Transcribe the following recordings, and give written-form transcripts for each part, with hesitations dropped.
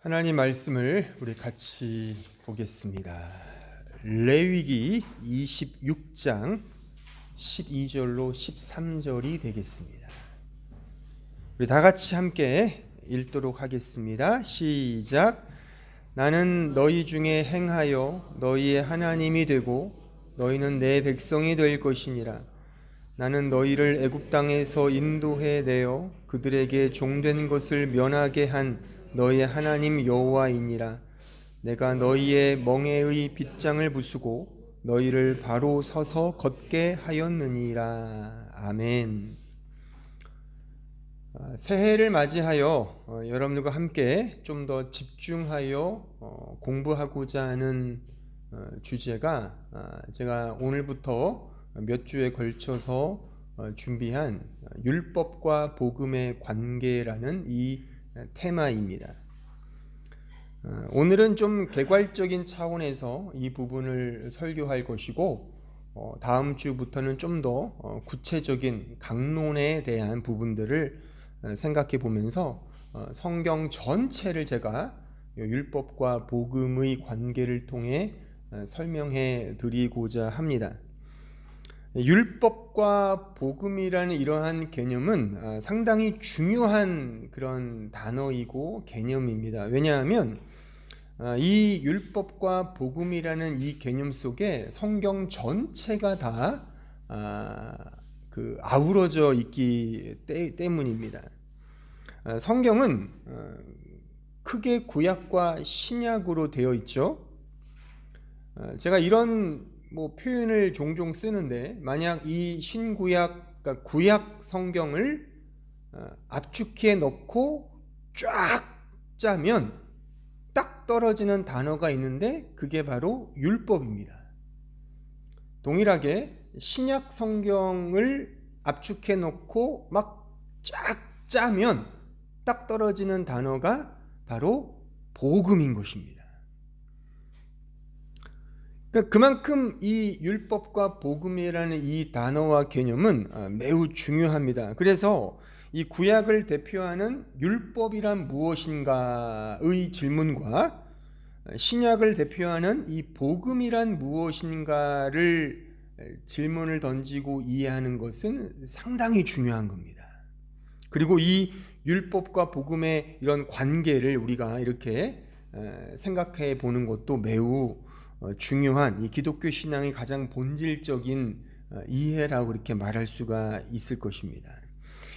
하나님 말씀을 우리 같이 보겠습니다. 레위기 26장 12절로 13절이 되겠습니다. 우리 다 같이 함께 읽도록 하겠습니다. 시작. 나는 너희 중에 행하여 너희의 하나님이 되고 너희는 내 백성이 될 것이니라. 나는 너희를 애굽 땅에서 인도해 내어 그들에게 종된 것을 면하게 한 너희의 하나님 여호와이니라. 내가 너희의 멍에의 빗장을 부수고 너희를 바로 서서 걷게 하였느니라. 아멘. 새해를 맞이하여 여러분들과 함께 좀 더 집중하여 공부하고자 하는 주제가 제가 오늘부터 몇 주에 걸쳐서 준비한 율법과 복음의 관계라는 이 테마입니다. 오늘은 좀 개괄적인 차원에서 이 부분을 설교할 것이고 다음 주부터는 좀 더 구체적인 강론에 대한 부분들을 생각해 보면서 성경 전체를 제가 율법과 복음의 관계를 통해 설명해 드리고자 합니다. 율법과 복음이라는 이러한 개념은 상당히 중요한 그런 단어이고 개념입니다. 왜냐하면 이 율법과 복음이라는 이 개념 속에 성경 전체가 다 아우러져 있기 때문입니다. 성경은 크게 구약과 신약으로 되어 있죠. 제가 이런 표현을 종종 쓰는데, 만약 이 신구약, 그러니까 구약 성경을 압축해 넣고 쫙 짜면 딱 떨어지는 단어가 있는데 그게 바로 율법입니다. 동일하게 신약 성경을 압축해 놓고 막 쫙 짜면 딱 떨어지는 단어가 바로 복음인 것입니다. 그만큼 이 율법과 복음이라는 이 단어와 개념은 매우 중요합니다. 그래서 이 구약을 대표하는 율법이란 무엇인가의 질문과 신약을 대표하는 이 복음이란 무엇인가를 질문을 던지고 이해하는 것은 상당히 중요한 겁니다. 그리고 이 율법과 복음의 이런 관계를 우리가 이렇게 생각해 보는 것도 매우 중요한 이 기독교 신앙의 가장 본질적인 이해라고 이렇게 말할 수가 있을 것입니다.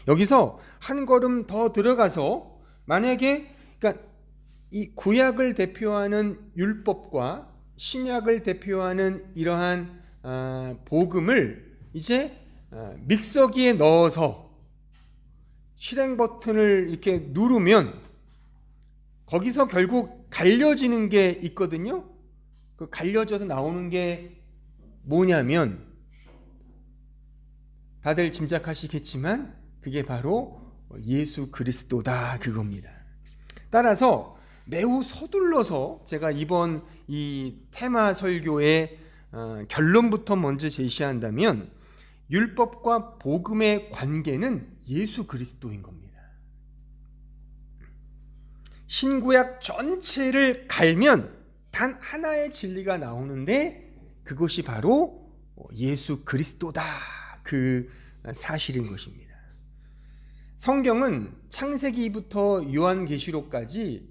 여기서 한 걸음 더 들어가서 만약에 그러니까 이 구약을 대표하는 율법과 신약을 대표하는 이러한 복음을 이제 믹서기에 넣어서 실행 버튼을 이렇게 누르면 거기서 결국 갈려지는 게 있거든요. 그 갈려져서 나오는 게 뭐냐면 다들 짐작하시겠지만 그게 바로 예수 그리스도다, 그겁니다. 따라서 매우 서둘러서 제가 이번 이 테마 설교의 결론부터 먼저 제시한다면 율법과 복음의 관계는 예수 그리스도인 겁니다. 신구약 전체를 갈면 단 하나의 진리가 나오는데 그것이 바로 예수 그리스도다, 그 사실인 것입니다. 성경은 창세기부터 요한계시록까지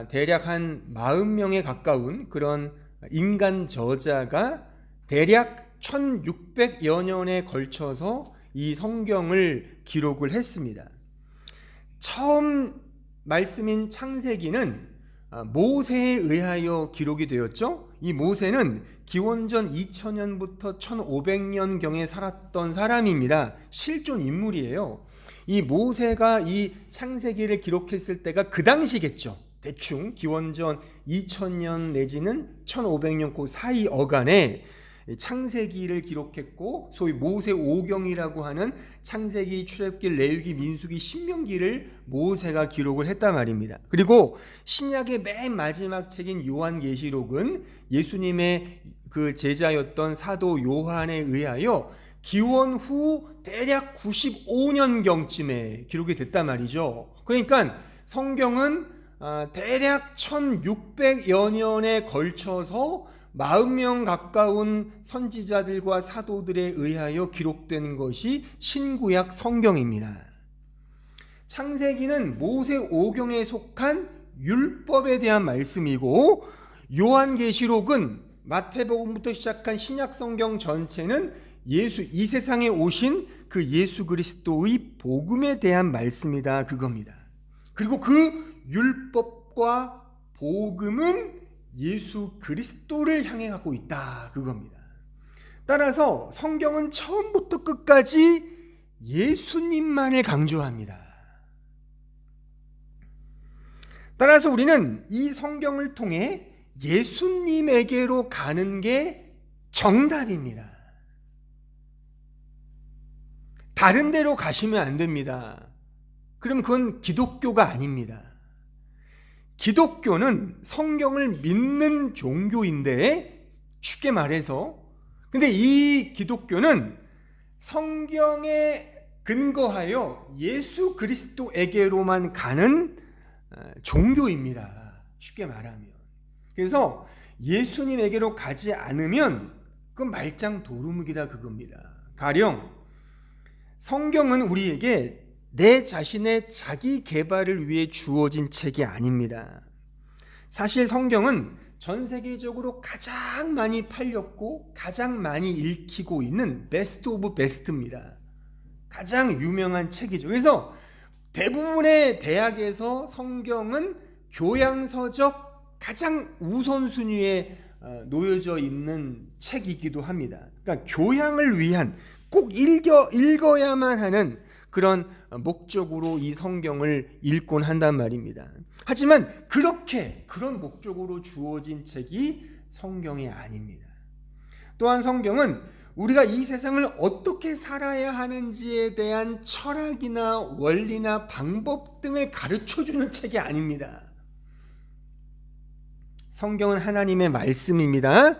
대략 한 40명에 가까운 그런 인간 저자가 대략 1600여 년에 걸쳐서 이 성경을 기록을 했습니다. 처음 말씀인 창세기는 모세에 의하여 기록이 되었죠. 이 모세는 기원전 2000년부터 1500년경에 살았던 사람입니다. 실존 인물이에요. 이 모세가 이 창세기를 기록했을 때가 그 당시겠죠. 대충 기원전 2000년 내지는 1500년 그 사이 어간에 창세기를 기록했고, 소위 모세 오경이라고 하는 창세기, 출애굽기, 레위기, 민수기, 신명기를 모세가 기록을 했단 말입니다. 그리고 신약의 맨 마지막 책인 요한계시록은 예수님의 그 제자였던 사도 요한에 의하여 기원 후 대략 95년경쯤에 기록이 됐단 말이죠. 그러니까 성경은 대략 1600여 년에 걸쳐서 40명 가까운 선지자들과 사도들에 의하여 기록된 것이 신구약 성경입니다. 창세기는 모세 오경에 속한 율법에 대한 말씀이고, 요한계시록은 마태복음부터 시작한 신약 성경 전체는 이 세상에 오신 그 예수 그리스도의 복음에 대한 말씀이다, 그겁니다. 그리고 그 율법과 복음은 예수 그리스도를 향해 가고 있다, 그겁니다. 따라서 성경은 처음부터 끝까지 예수님만을 강조합니다. 따라서 우리는 이 성경을 통해 예수님에게로 가는 게 정답입니다. 다른 데로 가시면 안 됩니다. 그럼 그건 기독교가 아닙니다. 기독교는 성경을 믿는 종교인데, 쉽게 말해서, 근데 이 기독교는 성경에 근거하여 예수 그리스도에게로만 가는 종교입니다. 쉽게 말하면. 그래서 예수님에게로 가지 않으면 그건 말짱 도루묵이다, 그겁니다. 가령 성경은 우리에게 내 자신의 자기 개발을 위해 주어진 책이 아닙니다. 사실 성경은 전 세계적으로 가장 많이 팔렸고 가장 많이 읽히고 있는 베스트 오브 베스트입니다. 가장 유명한 책이죠. 그래서 대부분의 대학에서 성경은 교양서적 가장 우선순위에 놓여져 있는 책이기도 합니다. 그러니까 교양을 위한, 꼭 읽어야만 하는 그런 목적으로 이 성경을 읽곤 한단 말입니다. 하지만 그런 목적으로 주어진 책이 성경이 아닙니다. 또한 성경은 우리가 이 세상을 어떻게 살아야 하는지에 대한 철학이나 원리나 방법 등을 가르쳐주는 책이 아닙니다. 성경은 하나님의 말씀입니다.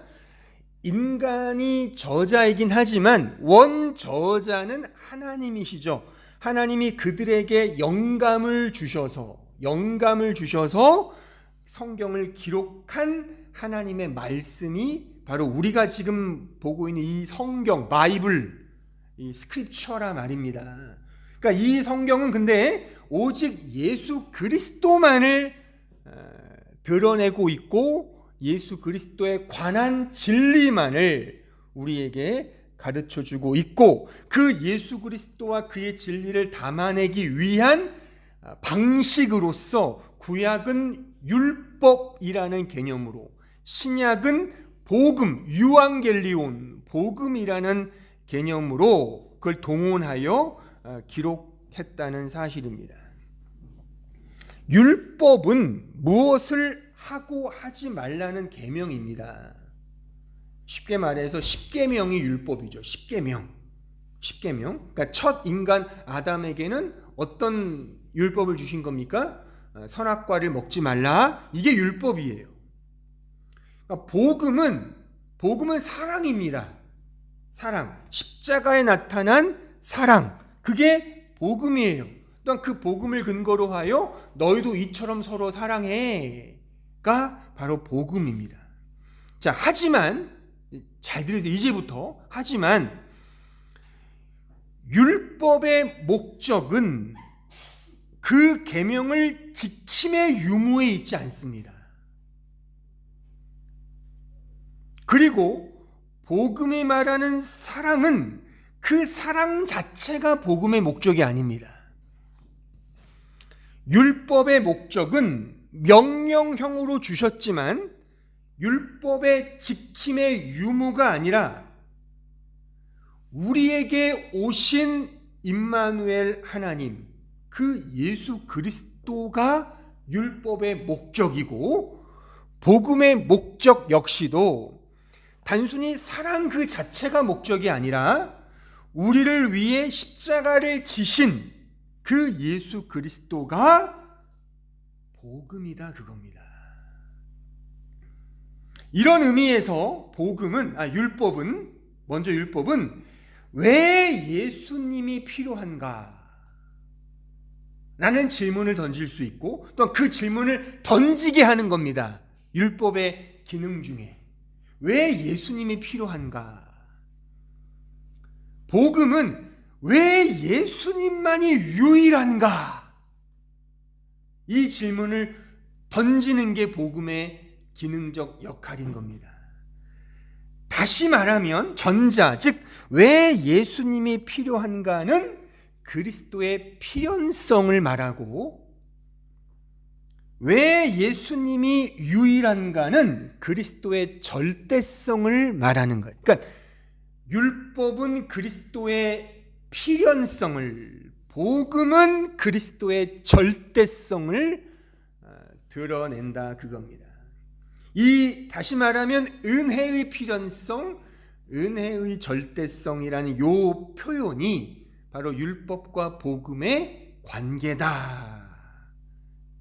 인간이 저자이긴 하지만 원저자는 하나님이시죠. 하나님이 그들에게 영감을 주셔서 성경을 기록한 하나님의 말씀이 바로 우리가 지금 보고 있는 이 성경, 바이블, 이 스크립처라 말입니다. 그러니까 이 성경은 근데 오직 예수 그리스도만을 드러내고 있고 예수 그리스도에 관한 진리만을 우리에게 가르쳐주고 있고, 그 예수 그리스도와 그의 진리를 담아내기 위한 방식으로서 구약은 율법이라는 개념으로, 신약은 복음, 유앙겔리온, 복음이라는 개념으로 그걸 동원하여 기록했다는 사실입니다. 율법은 무엇을 하고 하지 말라는 계명입니다. 쉽게 말해서 십계명이 율법이죠. 십계명. 그러니까 첫 인간 아담에게는 어떤 율법을 주신 겁니까? 선악과를 먹지 말라. 이게 율법이에요. 그러니까 복음은 사랑입니다. 사랑. 십자가에 나타난 사랑. 그게 복음이에요. 또한 그 복음을 근거로 하여 너희도 이처럼 서로 사랑해가 바로 복음입니다. 자, 하지만 잘 들으세요. 이제부터. 하지만 율법의 목적은 그 계명을 지킴의 유무에 있지 않습니다. 그리고 복음이 말하는 사랑은 그 사랑 자체가 복음의 목적이 아닙니다. 율법의 목적은 명령형으로 주셨지만 율법의 지킴의 유무가 아니라 우리에게 오신 임마누엘 하나님, 그 예수 그리스도가 율법의 목적이고, 복음의 목적 역시도 단순히 사랑 그 자체가 목적이 아니라 우리를 위해 십자가를 지신 그 예수 그리스도가 복음이다, 그겁니다. 이런 의미에서 율법은 왜 예수님이 필요한가? 라는 질문을 던질 수 있고 또 그 질문을 던지게 하는 겁니다. 율법의 기능 중에 왜 예수님이 필요한가? 복음은 왜 예수님만이 유일한가? 이 질문을 던지는 게 복음의 기능적 역할인 겁니다. 다시 말하면 전자, 즉 왜 예수님이 필요한가는 그리스도의 필연성을 말하고 왜 예수님이 유일한가는 그리스도의 절대성을 말하는 거예요. 그러니까 율법은 그리스도의 필연성을, 복음은 그리스도의 절대성을 드러낸다 그겁니다. 다시 말하면 은혜의 필연성, 은혜의 절대성이라는 요 표현이 바로 율법과 복음의 관계다.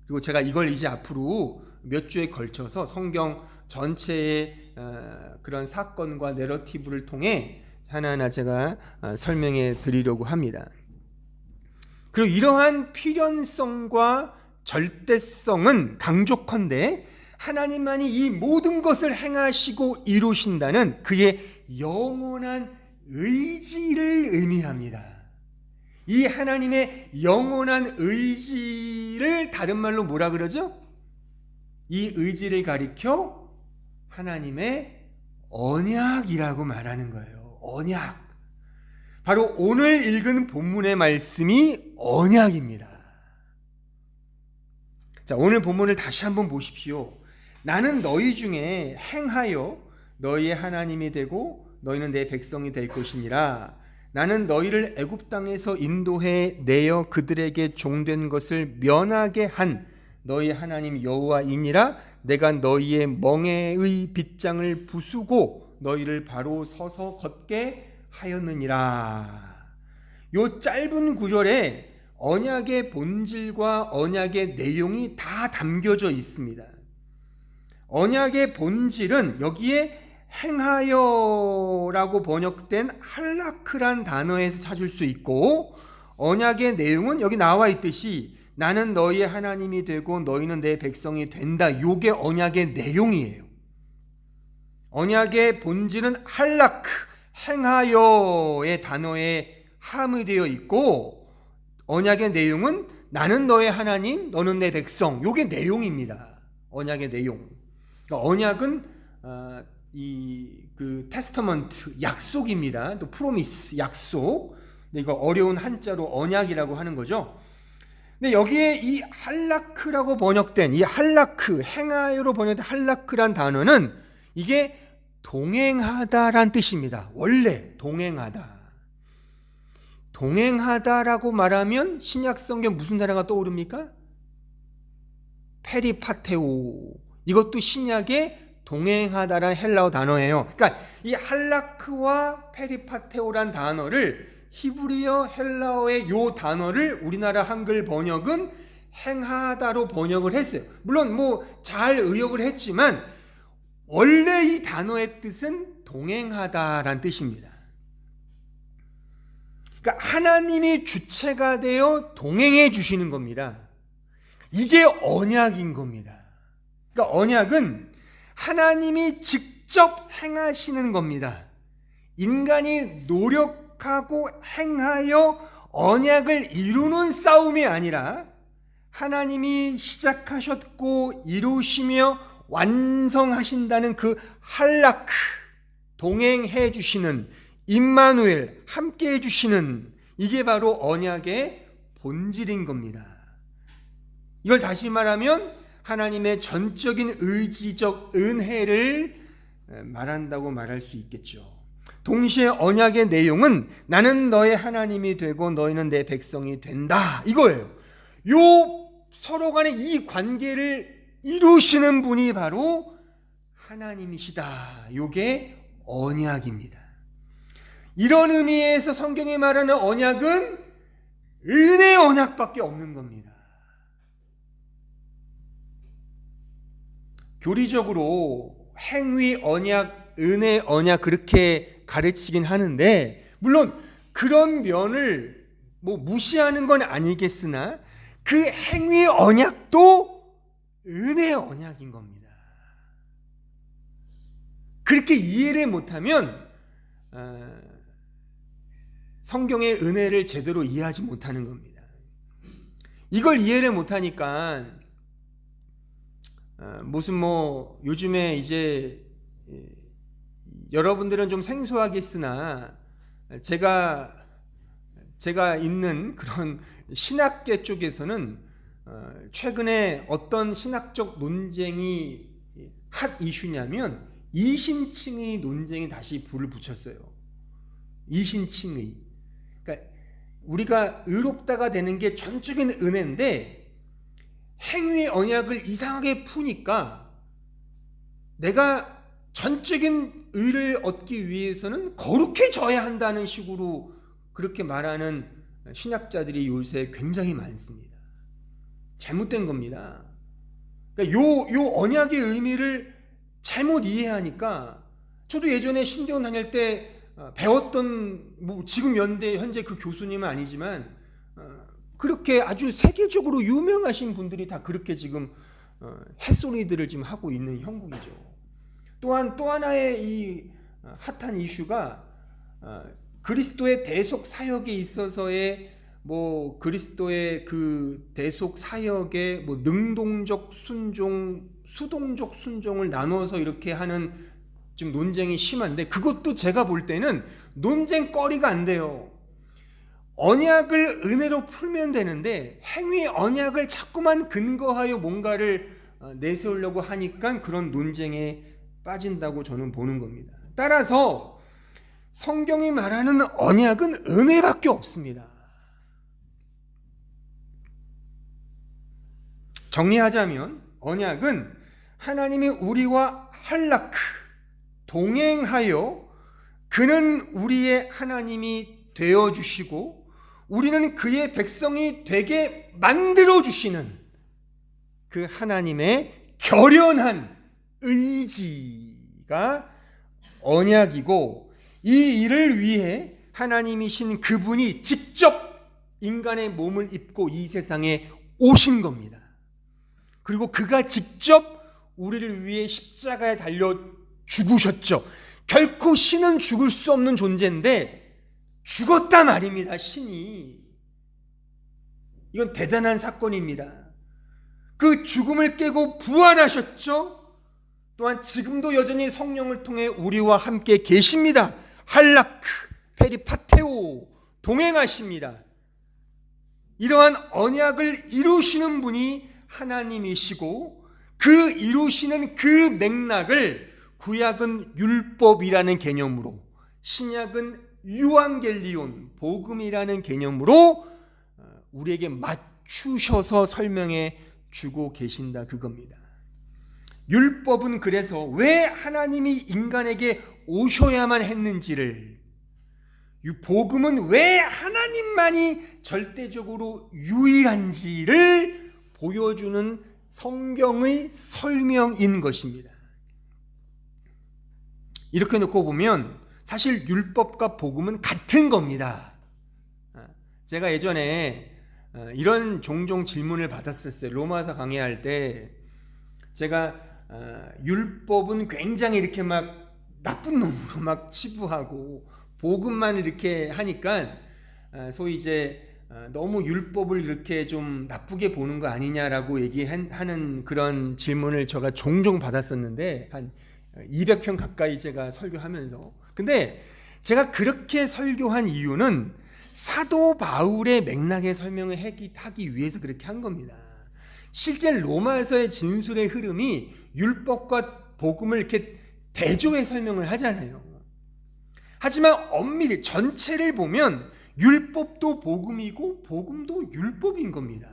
그리고 제가 이걸 이제 앞으로 몇 주에 걸쳐서 성경 전체의 그런 사건과 내러티브를 통해 하나하나 제가 설명해 드리려고 합니다. 그리고 이러한 필연성과 절대성은 강조컨대 하나님만이 이 모든 것을 행하시고 이루신다는 그의 영원한 의지를 의미합니다. 이 하나님의 영원한 의지를 다른 말로 뭐라 그러죠? 이 의지를 가리켜 하나님의 언약이라고 말하는 거예요. 언약. 바로 오늘 읽은 본문의 말씀이 언약입니다. 자, 오늘 본문을 다시 한번 보십시오. 나는 너희 중에 행하여 너희의 하나님이 되고 너희는 내 백성이 될 것이니라. 나는 너희를 애굽 땅에서 인도해 내어 그들에게 종된 것을 면하게 한 너희 하나님 여호와이니라. 내가 너희의 멍에의 빗장을 부수고 너희를 바로 서서 걷게 하였느니라. 요 짧은 구절에 언약의 본질과 언약의 내용이 다 담겨져 있습니다. 언약의 본질은 여기에 행하여라고 번역된 할라크란 단어에서 찾을 수 있고, 언약의 내용은 여기 나와 있듯이 나는 너희의 하나님이 되고 너희는 내 백성이 된다. 요게 언약의 내용이에요. 언약의 본질은 할라크, 행하여의 단어에 함의되어 있고, 언약의 내용은 나는 너의 하나님, 너는 내 백성. 요게 내용입니다. 언약의 내용. 그러니까 언약은 그 테스터먼트, 약속입니다. 또 프로미스, 약속. 이거 어려운 한자로 언약이라고 하는 거죠. 근데 여기에 이 할라크라고 번역된 이 할라크, 행하여로 번역된 할라크란 단어는 이게 동행하다란 뜻입니다. 원래 동행하다. 동행하다라고 말하면 신약 성경 무슨 단어가 떠오릅니까? 페리파테오. 이것도 신약의 동행하다란 헬라어 단어예요. 그러니까 이 할라크와 페리파테오란 단어를 히브리어 헬라어의 요 단어를 우리나라 한글 번역은 행하다로 번역을 했어요. 물론 잘 의역을 했지만 원래 이 단어의 뜻은 동행하다란 뜻입니다. 그러니까 하나님이 주체가 되어 동행해 주시는 겁니다. 이게 언약인 겁니다. 그러니까 언약은 하나님이 직접 행하시는 겁니다. 인간이 노력하고 행하여 언약을 이루는 싸움이 아니라 하나님이 시작하셨고 이루시며 완성하신다는 그 할라크, 동행해 주시는, 임마누엘, 함께 해주시는, 이게 바로 언약의 본질인 겁니다. 이걸 다시 말하면 하나님의 전적인 의지적 은혜를 말한다고 말할 수 있겠죠. 동시에 언약의 내용은 나는 너의 하나님이 되고 너희는 내 백성이 된다, 이거예요. 요 서로 간의 이 관계를 이루시는 분이 바로 하나님이시다. 요게 언약입니다. 이런 의미에서 성경이 말하는 언약은 은혜 언약밖에 없는 겁니다. 교리적으로 행위 언약, 은혜 언약 그렇게 가르치긴 하는데, 물론 그런 면을 무시하는 건 아니겠으나 그 행위의 언약도 은혜의 언약인 겁니다. 그렇게 이해를 못하면 성경의 은혜를 제대로 이해하지 못하는 겁니다. 이걸 이해를 못하니까 무슨 요즘에 이제 여러분들은 좀 생소하겠으나 제가 있는 그런 신학계 쪽에서는 최근에 어떤 신학적 논쟁이 핫 이슈냐면 이신칭의 논쟁이 다시 불을 붙였어요. 이신칭의. 그러니까 우리가 의롭다가 되는 게 전적인 은혜인데 행위의 언약을 이상하게 푸니까 내가 전적인 의를 얻기 위해서는 거룩해져야 한다는 식으로 그렇게 말하는 신학자들이 요새 굉장히 많습니다. 잘못된 겁니다. 그러니까 요 언약의 의미를 잘못 이해하니까 저도 예전에 신대원 다닐 때 배웠던 지금 연대 현재 그 교수님은 아니지만 그렇게 아주 세계적으로 유명하신 분들이 다 그렇게 지금 햇소리들을 지금 하고 있는 형국이죠. 또한 또 하나의 이 핫한 이슈가 그리스도의 대속 사역에 있어서의 그리스도의 그 대속 사역의 능동적 순종, 수동적 순종을 나눠서 이렇게 하는 지금 논쟁이 심한데 그것도 제가 볼 때는 논쟁거리가 안 돼요. 언약을 은혜로 풀면 되는데 행위의 언약을 자꾸만 근거하여 뭔가를 내세우려고 하니까 그런 논쟁에 빠진다고 저는 보는 겁니다. 따라서 성경이 말하는 언약은 은혜밖에 없습니다. 정리하자면 언약은 하나님이 우리와 할라크 동행하여 그는 우리의 하나님이 되어주시고 우리는 그의 백성이 되게 만들어주시는 그 하나님의 결연한 의지가 언약이고 이 일을 위해 하나님이신 그분이 직접 인간의 몸을 입고 이 세상에 오신 겁니다. 그리고 그가 직접 우리를 위해 십자가에 달려 죽으셨죠. 결코 신은 죽을 수 없는 존재인데 죽었다 말입니다. 신이. 이건 대단한 사건입니다. 그 죽음을 깨고 부활하셨죠. 또한 지금도 여전히 성령을 통해 우리와 함께 계십니다. 할라크, 페리파테오, 동행하십니다. 이러한 언약을 이루시는 분이 하나님이시고 그 이루시는 그 맥락을 구약은 율법이라는 개념으로 신약은 유앙겔리온, 복음이라는 개념으로 우리에게 맞추셔서 설명해 주고 계신다 그겁니다. 율법은 그래서 왜 하나님이 인간에게 오셔야만 했는지를, 복음은 왜 하나님만이 절대적으로 유일한지를 보여주는 성경의 설명인 것입니다. 이렇게 놓고 보면 사실 율법과 복음은 같은 겁니다. 제가 예전에 이런 종종 질문을 받았었어요. 로마서 강의할 때 제가 율법은 굉장히 이렇게 막 나쁜 놈으로 막 치부하고 복음만 이렇게 하니까 소위 이제 너무 율법을 이렇게 좀 나쁘게 보는 거 아니냐라고 얘기하는 그런 질문을 제가 종종 받았었는데 한 200편 가까이 제가 설교하면서. 근데 제가 그렇게 설교한 이유는 사도 바울의 맥락의 설명을 하기 위해서 그렇게 한 겁니다. 실제 로마서의 진술의 흐름이 율법과 복음을 이렇게 대조해 설명을 하잖아요. 하지만 엄밀히 전체를 보면 율법도 복음이고 복음도 율법인 겁니다.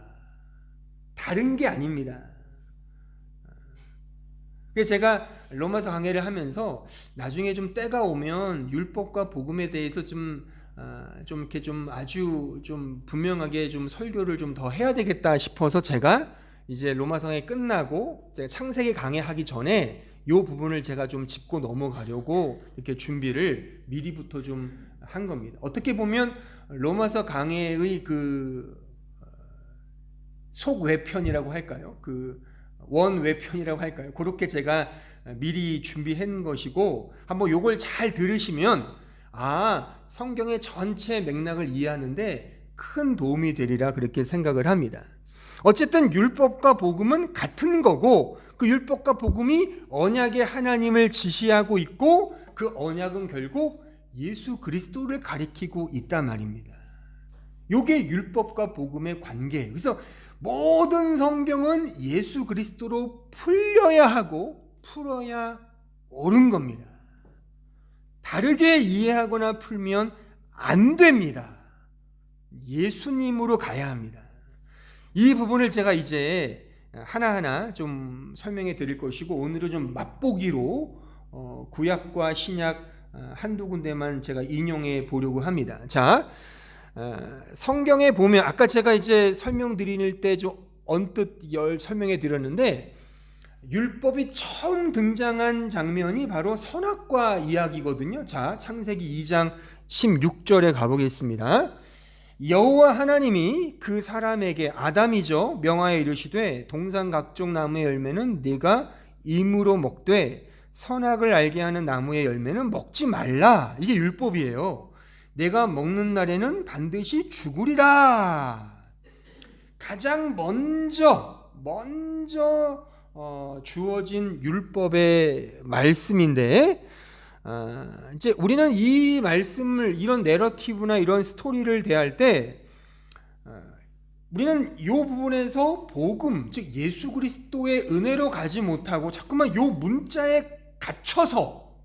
다른 게 아닙니다. 그래서 제가 로마서 강해를 하면서 나중에 좀 때가 오면 율법과 복음에 대해서 좀 이렇게 좀 아주 좀 분명하게 좀 설교를 좀 더 해야 되겠다 싶어서 제가 이제 로마서 강해 끝나고 제가 창세기 강해하기 전에 이 부분을 제가 좀 짚고 넘어가려고 이렇게 준비를 미리부터 좀 한 겁니다. 어떻게 보면 로마서 강해의 그 속외편이라고 할까요? 그 원외편이라고 할까요? 그렇게 제가 미리 준비한 것이고, 한번 요걸 잘 들으시면 성경의 전체 맥락을 이해하는데 큰 도움이 되리라 그렇게 생각을 합니다. 어쨌든 율법과 복음은 같은 거고, 그 율법과 복음이 언약의 하나님을 지시하고 있고, 그 언약은 결국 예수 그리스도를 가리키고 있단 말입니다. 요게 율법과 복음의 관계예요. 그래서 모든 성경은 예수 그리스도로 풀려야 하고 풀어야 옳은 겁니다. 다르게 이해하거나 풀면 안 됩니다. 예수님으로 가야 합니다. 이 부분을 제가 이제 하나하나 좀 설명해 드릴 것이고, 오늘은 좀 맛보기로 구약과 신약 한두 군데만 제가 인용해 보려고 합니다. 자, 성경에 보면 아까 제가 이제 설명드릴 때 좀 언뜻 설명해 드렸는데, 율법이 처음 등장한 장면이 바로 선악과 이야기거든요. 자, 창세기 2장 16절에 가보겠습니다. 여호와 하나님이 그 사람에게, 아담이죠, 명하여 이르시되 동산 각종 나무의 열매는 네가 임으로 먹되 선악을 알게 하는 나무의 열매는 먹지 말라. 이게 율법이에요. 내가 먹는 날에는 반드시 죽으리라. 가장 먼저 주어진 율법의 말씀인데, 이제 우리는 이 말씀을, 이런 내러티브나 이런 스토리를 대할 때 우리는 이 부분에서 복음, 즉 예수 그리스도의 은혜로 가지 못하고 자꾸만 이 문자에 갇혀서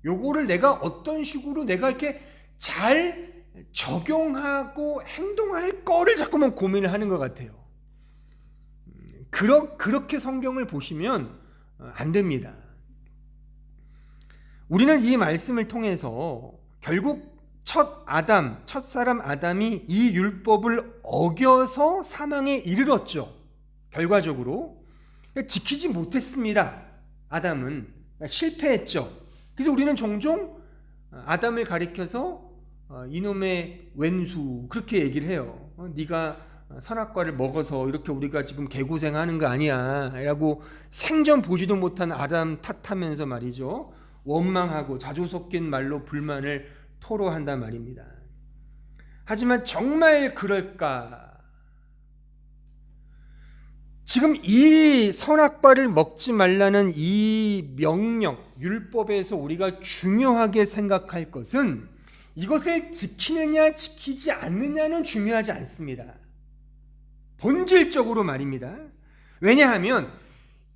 요거를 내가 어떤 식으로 내가 이렇게 잘 적용하고 행동할 거를 자꾸만 고민을 하는 것 같아요. 그렇게 성경을 보시면 안 됩니다. 우리는 이 말씀을 통해서 결국 첫 사람 아담이 이 율법을 어겨서 사망에 이르렀죠. 결과적으로 지키지 못했습니다. 아담은 실패했죠. 그래서 우리는 종종 아담을 가리켜서 이놈의 왼수 그렇게 얘기를 해요. 네가 선악과를 먹어서 이렇게 우리가 지금 개고생하는 거 아니야 라고 생전 보지도 못한 아담 탓하면서 말이죠, 원망하고 자조 섞인 말로 불만을 토로한단 말입니다. 하지만 정말 그럴까? 지금 이 선악과를 먹지 말라는 이 명령, 율법에서 우리가 중요하게 생각할 것은 이것을 지키느냐 지키지 않느냐는 중요하지 않습니다. 본질적으로 말입니다. 왜냐하면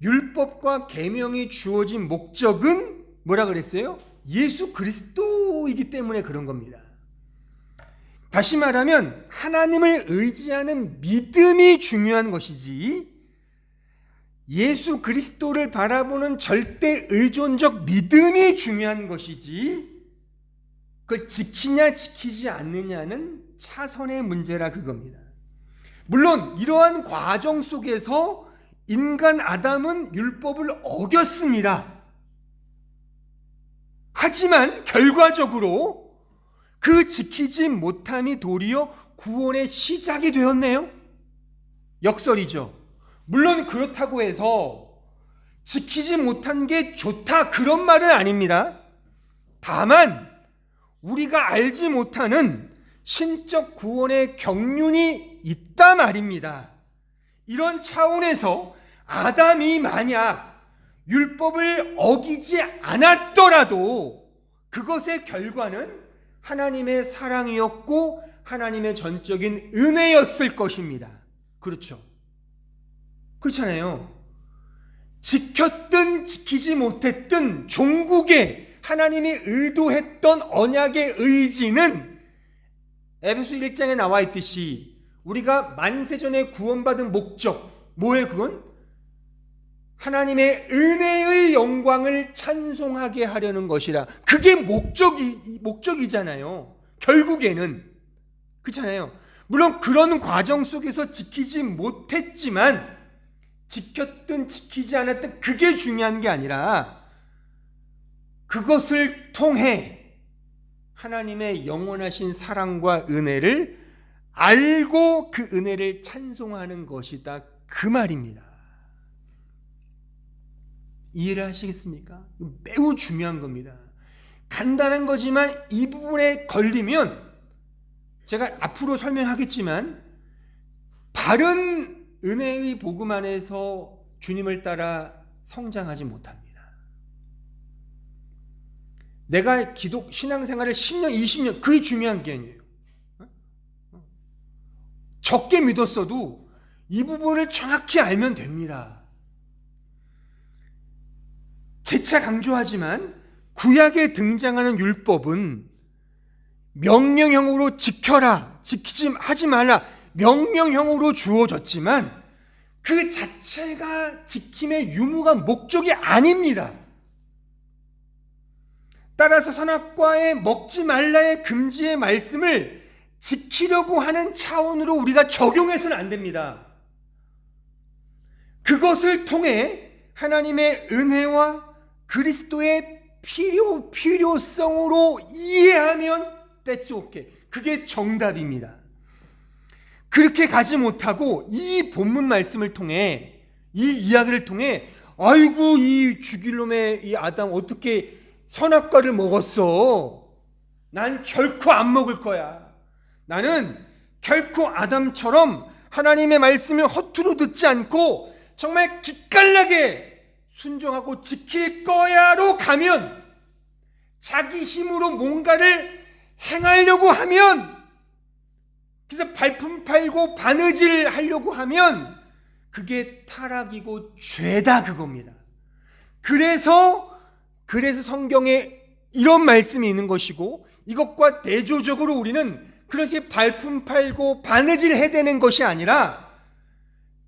율법과 계명이 주어진 목적은 뭐라 그랬어요? 예수 그리스도이기 때문에 그런 겁니다. 다시 말하면 하나님을 의지하는 믿음이 중요한 것이지, 예수 그리스도를 바라보는 절대 의존적 믿음이 중요한 것이지, 그걸 지키냐 지키지 않느냐는 차선의 문제라 그겁니다. 물론 이러한 과정 속에서 인간 아담은 율법을 어겼습니다. 하지만 결과적으로 그 지키지 못함이 도리어 구원의 시작이 되었네요. 역설이죠. 물론 그렇다고 해서 지키지 못한 게 좋다 그런 말은 아닙니다. 다만 우리가 알지 못하는 신적 구원의 경륜이 있다 말입니다. 이런 차원에서 아담이 만약 율법을 어기지 않았더라도 그것의 결과는 하나님의 사랑이었고 하나님의 전적인 은혜였을 것입니다. 그렇죠? 그렇잖아요. 지켰든 지키지 못했든 종국에 하나님이 의도했던 언약의 의지는 에베소 1장에 나와 있듯이 우리가 만세전에 구원받은 목적, 뭐예요 그건? 하나님의 은혜의 영광을 찬송하게 하려는 것이라. 그게 목적이잖아요. 결국에는. 그렇잖아요. 물론 그런 과정 속에서 지키지 못했지만 지켰든 지키지 않았든 그게 중요한 게 아니라 그것을 통해 하나님의 영원하신 사랑과 은혜를 알고 그 은혜를 찬송하는 것이다, 그 말입니다. 이해를 하시겠습니까? 매우 중요한 겁니다. 간단한 거지만 이 부분에 걸리면 제가 앞으로 설명하겠지만 바른 은혜의 복음 안에서 주님을 따라 성장하지 못합니다. 내가 신앙생활을 10년, 20년, 그게 중요한 게 아니에요. 적게 믿었어도 이 부분을 정확히 알면 됩니다. 재차 강조하지만 구약에 등장하는 율법은 명령형으로 지켜라, 지키지 하지 말라, 명령형으로 주어졌지만 그 자체가 지킴의 유무가 목적이 아닙니다. 따라서 선악과의 먹지 말라의 금지의 말씀을 지키려고 하는 차원으로 우리가 적용해서는 안 됩니다. 그것을 통해 하나님의 은혜와 그리스도의 필요성으로 이해하면 that's okay. 그게 정답입니다. 그렇게 가지 못하고 이 본문 말씀을 통해, 이 이야기를 통해 아이고 이 죽일 놈의 이 아담 어떻게 선악과를 먹었어? 난 결코 안 먹을 거야. 나는 결코 아담처럼 하나님의 말씀을 허투루 듣지 않고 정말 기깔나게 순종하고 지킬 거야로 가면, 자기 힘으로 뭔가를 행하려고 하면, 그래서 발품 팔고 바느질 하려고 하면 그게 타락이고 죄다, 그겁니다. 그래서 성경에 이런 말씀이 있는 것이고, 이것과 대조적으로 우리는 그래서 발품 팔고 바느질 해야 되는 것이 아니라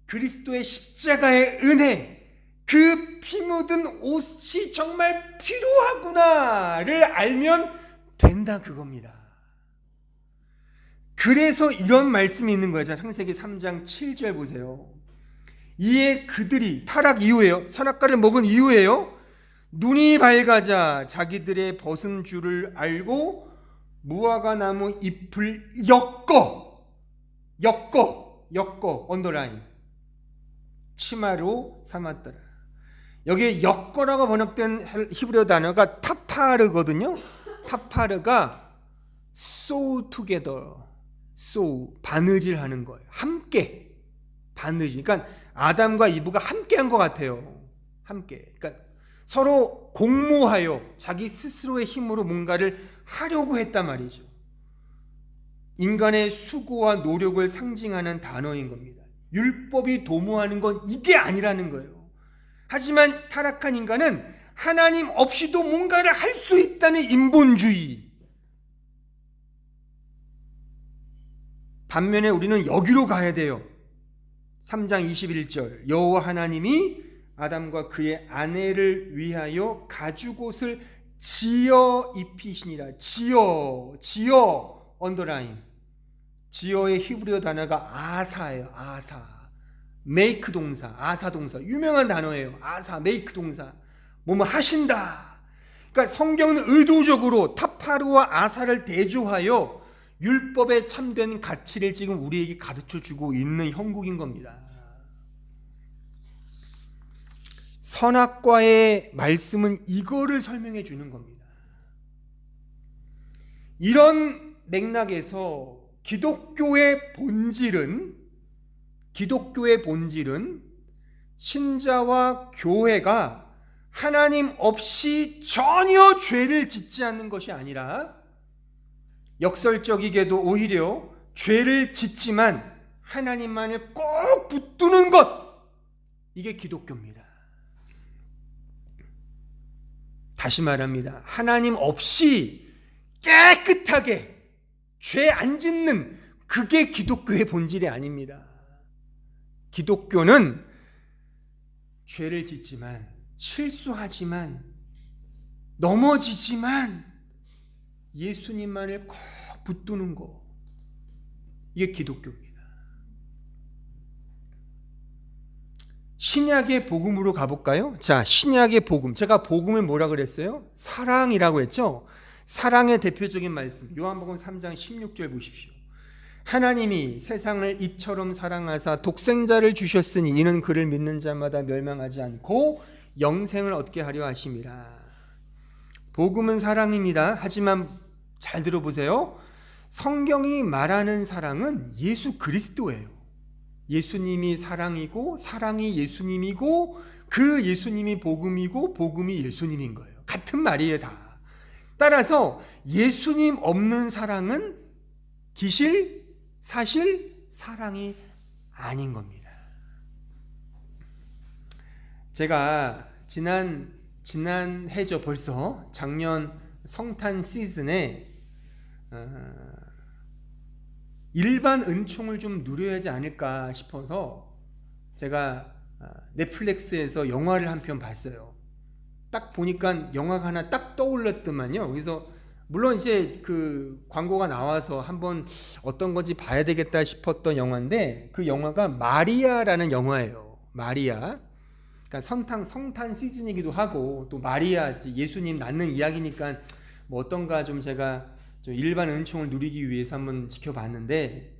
그리스도의 십자가의 은혜, 그 피 묻은 옷이 정말 필요하구나를 알면 된다, 그겁니다. 그래서 이런 말씀이 있는 거예요. 창세기 3장 7절 보세요. 이에 그들이, 타락 이후에요, 선악과를 먹은 이후에요, 눈이 밝아자 자기들의 벗은 줄을 알고 무화과 나무 잎을 엮어 언더라인 치마로 삼았더라. 여기에 엮어라고 번역된 히브리어 단어가 타파르거든요. 타파르가 sew together, sew, 바느질하는 거예요. 함께 바느질. 그러니까 아담과 이브가 함께한 것 같아요. 함께. 그러니까 서로 공모하여 자기 스스로의 힘으로 뭔가를 하려고 했단 말이죠. 인간의 수고와 노력을 상징하는 단어인 겁니다. 율법이 도모하는 건 이게 아니라는 거예요. 하지만 타락한 인간은 하나님 없이도 뭔가를 할 수 있다는 인본주의. 반면에 우리는 여기로 가야 돼요. 3장 21절, 여호와 하나님이 아담과 그의 아내를 위하여 가죽옷을 지어 입히시니라. 지어 언더라인. 지어의 히브리어 단어가 아사예요. 아사. 메이크 동사, 아사 동사, 유명한 단어예요. 아사, 메이크 동사. 뭐뭐 하신다. 그러니까 성경은 의도적으로 타파르와 아사를 대조하여 율법에 참된 가치를 지금 우리에게 가르쳐주고 있는 형국인 겁니다. 선악과의 말씀은 이거를 설명해 주는 겁니다. 이런 맥락에서 기독교의 본질은 신자와 교회가 하나님 없이 전혀 죄를 짓지 않는 것이 아니라 역설적이게도 오히려 죄를 짓지만 하나님만을 꼭 붙드는 것, 이게 기독교입니다. 다시 말합니다. 하나님 없이 깨끗하게 죄 안 짓는, 그게 기독교의 본질이 아닙니다. 기독교는 죄를 짓지만, 실수하지만, 넘어지지만 예수님만을 꼭 붙드는 거, 이게 기독교입니다. 신약의 복음으로 가볼까요? 자, 신약의 복음. 제가 복음을 뭐라 그랬어요? 사랑이라고 했죠? 사랑의 대표적인 말씀, 요한복음 3장 16절 보십시오. 하나님이 세상을 이처럼 사랑하사 독생자를 주셨으니 이는 그를 믿는 자마다 멸망하지 않고 영생을 얻게 하려 하심이라. 복음은 사랑입니다. 하지만 잘 들어보세요. 성경이 말하는 사랑은 예수 그리스도예요. 예수님이 사랑이고 사랑이 예수님이고 그 예수님이 복음이고 복음이 예수님인 거예요. 같은 말이에요, 다. 따라서 예수님 없는 사랑은 기실, 사실 사랑이 아닌 겁니다. 제가 지난 해죠, 벌써 작년 성탄 시즌에 일반 은총을 좀 누려야 하지 않을까 싶어서 제가 넷플릭스에서 영화를 한 편 봤어요. 딱 보니까 영화가 하나 딱 떠올랐더만요. 그래서 물론 이제 그 광고가 나와서 한번 어떤 건지 봐야 되겠다 싶었던 영화인데, 그 영화가 마리아라는 영화예요. 마리아. 그러니까 성탄 시즌이기도 하고 또 마리아, 예수님 낳는 이야기니까 뭐 어떤가 좀 제가 좀 일반 은총을 누리기 위해서 한번 지켜봤는데,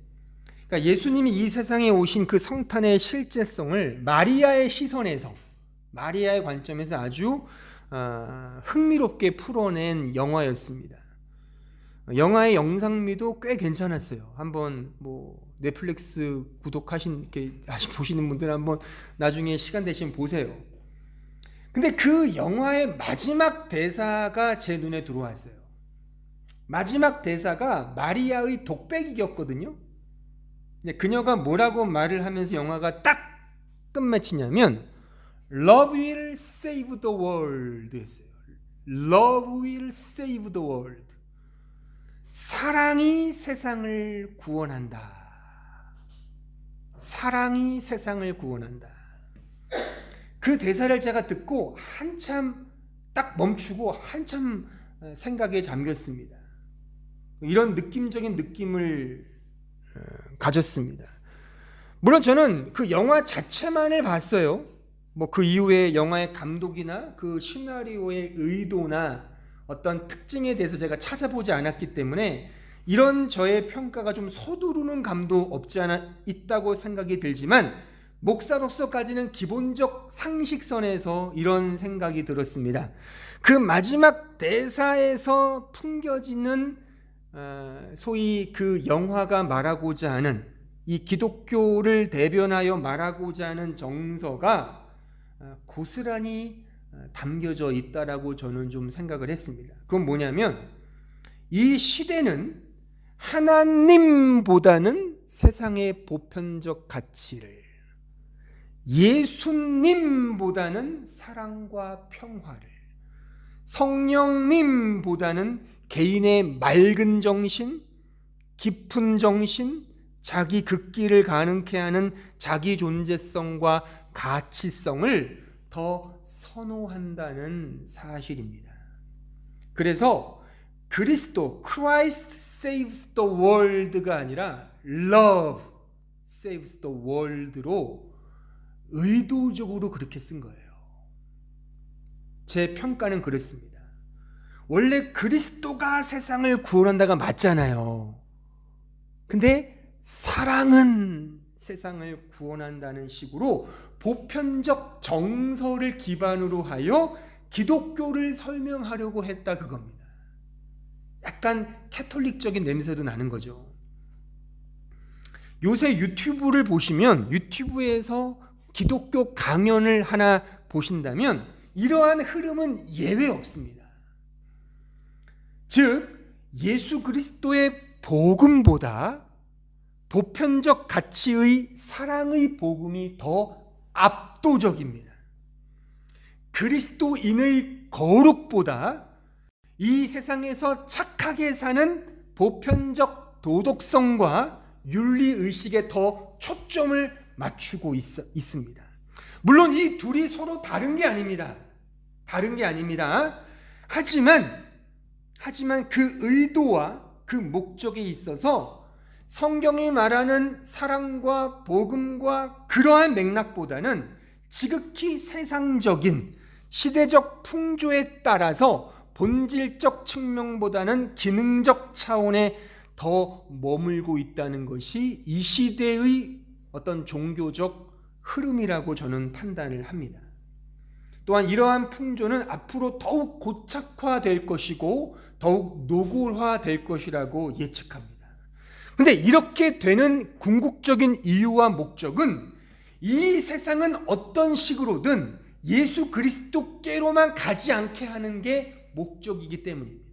그러니까 예수님이 이 세상에 오신 그 성탄의 실제성을 마리아의 시선에서, 마리아의 관점에서 아주 흥미롭게 풀어낸 영화였습니다. 영화의 영상미도 꽤 괜찮았어요. 한번 뭐 넷플릭스 보시는 분들은 한번 나중에 시간 되시면 보세요. 근데 그 영화의 마지막 대사가 제 눈에 들어왔어요. 마지막 대사가 마리아의 독백이었거든요. 그녀가 뭐라고 말을 하면서 영화가 딱 끝맺히냐면 Love will save the world 였어요. Love will save the world. 사랑이 세상을 구원한다. 사랑이 세상을 구원한다. 그 대사를 제가 듣고 한참 딱 멈추고 한참 생각에 잠겼습니다. 이런 느낌적인 느낌을 가졌습니다. 물론 저는 그 영화 자체만을 봤어요. 뭐 그 이후에 영화의 감독이나 그 시나리오의 의도나 어떤 특징에 대해서 제가 찾아보지 않았기 때문에 이런 저의 평가가 좀 서두르는 감도 없지 않아 있다고 생각이 들지만, 목사로서까지는 기본적 상식선에서 이런 생각이 들었습니다. 그 마지막 대사에서 풍겨지는 소위 그 영화가 말하고자 하는, 이 기독교를 대변하여 말하고자 하는 정서가 고스란히 담겨져 있다라고 저는 좀 생각을 했습니다. 그건 뭐냐면, 이 시대는 하나님보다는 세상의 보편적 가치를, 예수님보다는 사랑과 평화를, 성령님보다는 개인의 맑은 정신, 깊은 정신, 자기 극기를 가능케 하는 자기 존재성과 가치성을 더 선호한다는 사실입니다. 그래서 그리스도, Christ saves the world가 아니라 Love saves the world로 의도적으로 그렇게 쓴 거예요. 제 평가는 그렇습니다. 원래 그리스도가 세상을 구원한다가 맞잖아요. 근데 사랑은 세상을 구원한다는 식으로 보편적 정서를 기반으로 하여 기독교를 설명하려고 했다, 그겁니다. 약간 캐톨릭적인 냄새도 나는 거죠. 요새 유튜브를 보시면, 유튜브에서 기독교 강연을 하나 보신다면 이러한 흐름은 예외 없습니다. 즉, 예수 그리스도의 복음보다 보편적 가치의 사랑의 복음이 더 압도적입니다. 그리스도인의 거룩보다 이 세상에서 착하게 사는 보편적 도덕성과 윤리의식에 더 초점을 맞추고 있습니다. 물론 이 둘이 서로 다른 게 아닙니다. 하지만 그 의도와 그 목적에 있어서 성경이 말하는 사랑과 복음과 그러한 맥락보다는 지극히 세상적인 시대적 풍조에 따라서 본질적 측면보다는 기능적 차원의 더 머물고 있다는 것이 이 시대의 어떤 종교적 흐름이라고 저는 판단을 합니다. 또한 이러한 풍조는 앞으로 더욱 고착화될 것이고 더욱 노골화될 것이라고 예측합니다. 근데 이렇게 되는 궁극적인 이유와 목적은 이 세상은 어떤 식으로든 예수 그리스도께로만 가지 않게 하는 게 목적이기 때문입니다.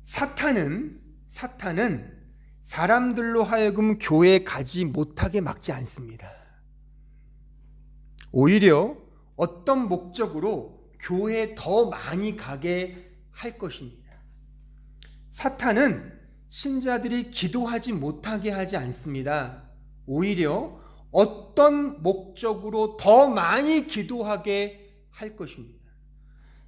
사탄은 사람들로 하여금 교회에 가지 못하게 막지 않습니다. 오히려 어떤 목적으로 교회에 더 많이 가게 할 것입니다. 사탄은 신자들이 기도하지 못하게 하지 않습니다. 오히려 어떤 목적으로 더 많이 기도하게 할 것입니다.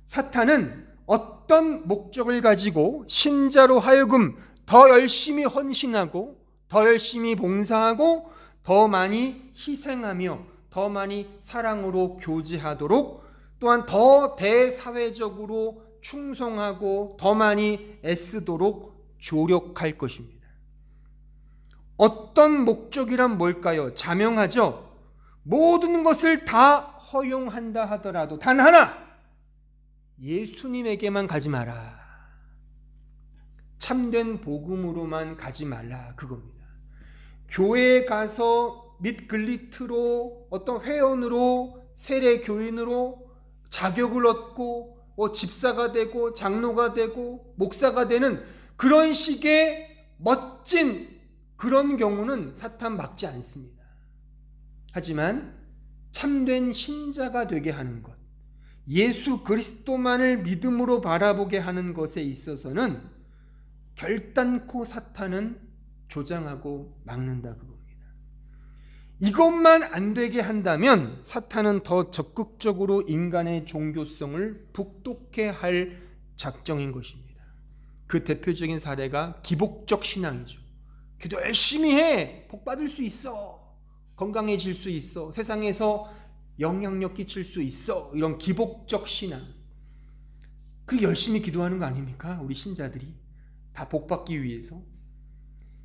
사탄은 어떤 목적을 가지고 신자로 하여금 더 열심히 헌신하고 더 열심히 봉사하고 더 많이 희생하며 더 많이 사랑으로 교제하도록 또한 더 대사회적으로 충성하고 더 많이 애쓰도록 조력할 것입니다. 어떤 목적이란 뭘까요? 자명하죠. 모든 것을 다 허용한다 하더라도 단 하나, 예수님에게만 가지 마라. 참된 복음으로만 가지 말라, 그겁니다. 교회에 가서 및 글리트로 어떤 회원으로 세례 교인으로 자격을 얻고 집사가 되고 장로가 되고 목사가 되는 그런 식의 멋진 그런 경우는 사탄 막지 않습니다. 하지만 참된 신자가 되게 하는 것, 예수 그리스도만을 믿음으로 바라보게 하는 것에 있어서는 결단코 사탄은 조장하고 막는다, 그겁니다. 이것만 안 되게 한다면 사탄은 더 적극적으로 인간의 종교성을 북돋게 할 작정인 것입니다. 그 대표적인 사례가 기복적 신앙이죠. 기도 열심히 해, 복 받을 수 있어, 건강해질 수 있어, 세상에서 영향력 끼칠 수 있어, 이런 기복적 신앙. 그 열심히 기도하는 거 아닙니까? 우리 신자들이 다 복 받기 위해서.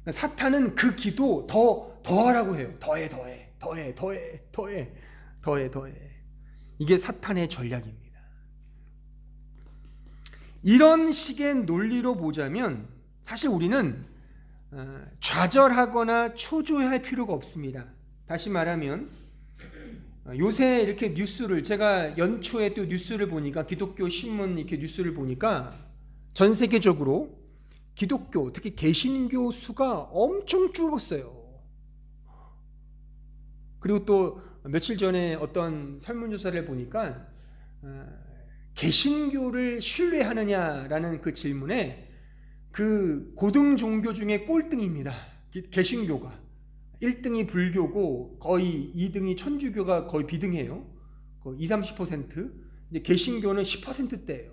사탄은 그 기도 더 하라고 해요. 더해. 이게 사탄의 전략입니다. 이런 식의 논리로 보자면 사실 우리는 좌절하거나 초조해할 필요가 없습니다. 다시 말하면 요새 이렇게 뉴스를, 제가 연초에 또 뉴스를 보니까, 기독교 신문 이렇게 뉴스를 보니까 전 세계적으로 기독교, 특히 개신교 수가 엄청 줄었어요. 그리고 또 며칠 전에 어떤 설문조사를 보니까 개신교를 신뢰하느냐라는 그 질문에 그 고등 종교 중에 꼴등입니다. 개신교가 1등이 불교고 거의 2등이 천주교가 거의 비등해요. 거의 20-30%. 이제 개신교는 10%대예요.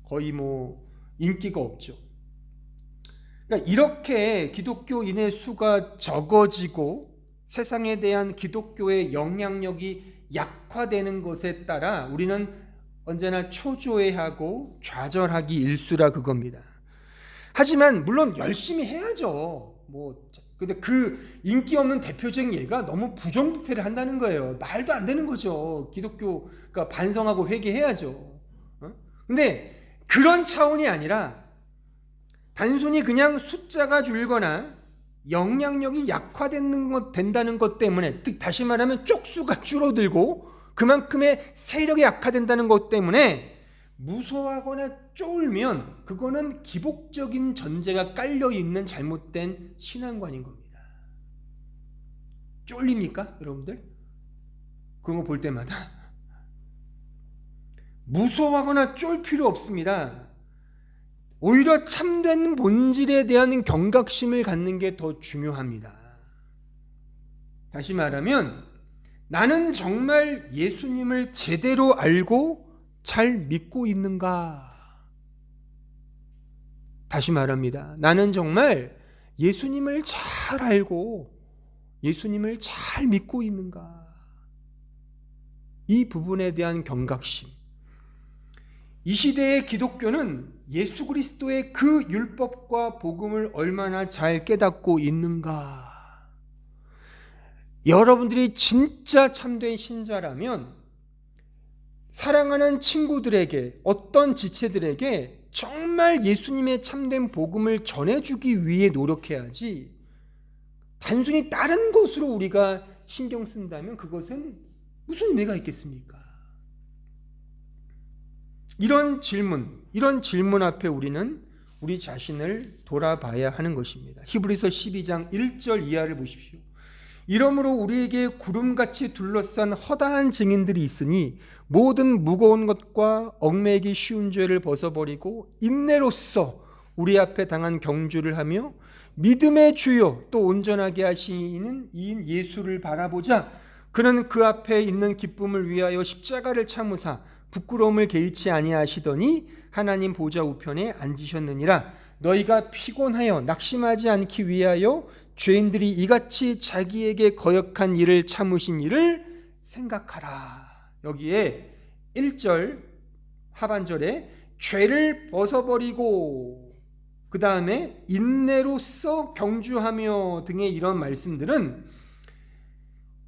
거의 뭐 인기가 없죠. 그러니까 이렇게 기독교인의 수가 적어지고 세상에 대한 기독교의 영향력이 약화되는 것에 따라 우리는 언제나 초조해하고 좌절하기 일쑤라 그겁니다. 하지만 물론 열심히 해야죠. 근데 그 인기 없는 대표적인 예가 너무 부정부패를 한다는 거예요. 말도 안 되는 거죠. 기독교가 반성하고 회개해야죠. 근데 그런 차원이 아니라 단순히 그냥 숫자가 줄거나 영향력이 약화된다는 것 때문에, 다시 말하면 쪽수가 줄어들고 그만큼의 세력이 약화된다는 것 때문에 무서워하거나 쫄면 그거는 기복적인 전제가 깔려있는 잘못된 신앙관인 겁니다. 쫄립니까, 여러분들? 그런 거 볼 때마다 무서워하거나 쫄 필요 없습니다. 오히려 참된 본질에 대한 경각심을 갖는 게 더 중요합니다. 다시 말하면 나는 정말 예수님을 제대로 알고 잘 믿고 있는가? 다시 말합니다. 나는 정말 예수님을 잘 알고 예수님을 잘 믿고 있는가? 이 부분에 대한 경각심. 이 시대의 기독교는 예수 그리스도의 그 율법과 복음을 얼마나 잘 깨닫고 있는가? 여러분들이 진짜 참된 신자라면 사랑하는 친구들에게, 어떤 지체들에게 정말 예수님의 참된 복음을 전해주기 위해 노력해야지, 단순히 다른 것으로 우리가 신경 쓴다면 그것은 무슨 의미가 있겠습니까? 이런 질문 앞에 우리는 우리 자신을 돌아봐야 하는 것입니다. 히브리서 12장 1절 이하를 보십시오. 이러므로 우리에게 구름같이 둘러싼 허다한 증인들이 있으니 모든 무거운 것과 얽매이기 쉬운 죄를 벗어버리고 인내로써 우리 앞에 당한 경주를 하며 믿음의 주요 또 온전하게 하시는 이인 예수를 바라보자. 그는 그 앞에 있는 기쁨을 위하여 십자가를 참으사 부끄러움을 개의치 아니하시더니 하나님 보좌 우편에 앉으셨느니라. 너희가 피곤하여 낙심하지 않기 위하여 죄인들이 이같이 자기에게 거역한 일을 참으신 일을 생각하라. 여기에 1절 하반절에 죄를 벗어버리고 그 다음에 인내로써 경주하며 등의 이런 말씀들은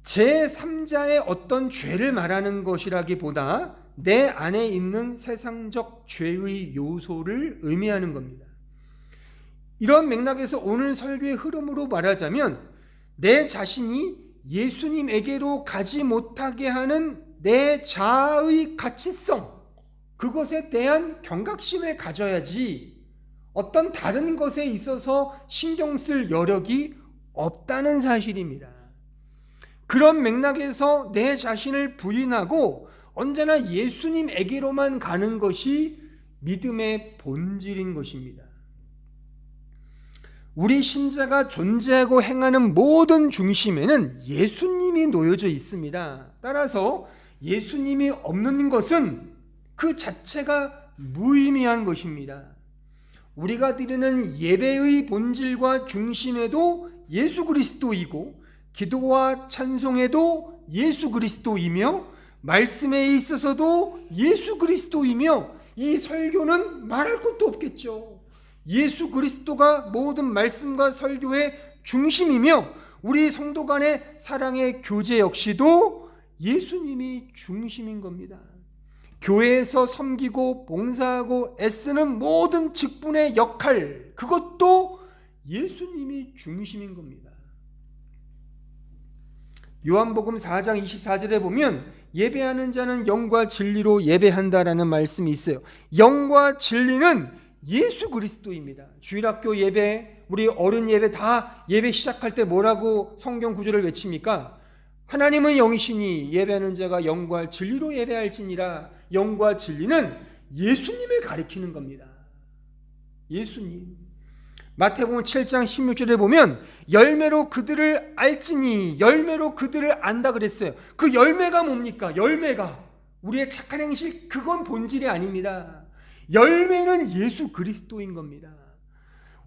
제3자의 어떤 죄를 말하는 것이라기보다 내 안에 있는 세상적 죄의 요소를 의미하는 겁니다. 이런 맥락에서 오늘 설교의 흐름으로 말하자면 내 자신이 예수님에게로 가지 못하게 하는 내 자아의 가치성, 그것에 대한 경각심을 가져야지 어떤 다른 것에 있어서 신경 쓸 여력이 없다는 사실입니다. 그런 맥락에서 내 자신을 부인하고 언제나 예수님에게로만 가는 것이 믿음의 본질인 것입니다. 우리 신자가 존재하고 행하는 모든 중심에는 예수님이 놓여져 있습니다. 따라서 예수님이 없는 것은 그 자체가 무의미한 것입니다. 우리가 드리는 예배의 본질과 중심에도 예수 그리스도이고 기도와 찬송에도 예수 그리스도이며 말씀에 있어서도 예수 그리스도이며 이 설교는 말할 것도 없겠죠. 예수 그리스도가 모든 말씀과 설교의 중심이며 우리 성도 간의 사랑의 교제 역시도 예수님이 중심인 겁니다. 교회에서 섬기고 봉사하고 애쓰는 모든 직분의 역할, 그것도 예수님이 중심인 겁니다. 요한복음 4장 24절에 보면 예배하는 자는 영과 진리로 예배한다라는 말씀이 있어요. 영과 진리는 예수 그리스도입니다. 주일학교 예배, 우리 어른 예배 다 예배 시작할 때 뭐라고 성경 구절을 외칩니까? 하나님은 영이시니 예배하는 자가 영과 진리로 예배할지니라. 영과 진리는 예수님을 가리키는 겁니다. 예수님. 마태복음 7장 16절에 보면 열매로 그들을 알지니, 열매로 그들을 안다 그랬어요. 그 열매가 뭡니까? 열매가 우리의 착한 행실, 그건 본질이 아닙니다. 열매는 예수 그리스도인 겁니다.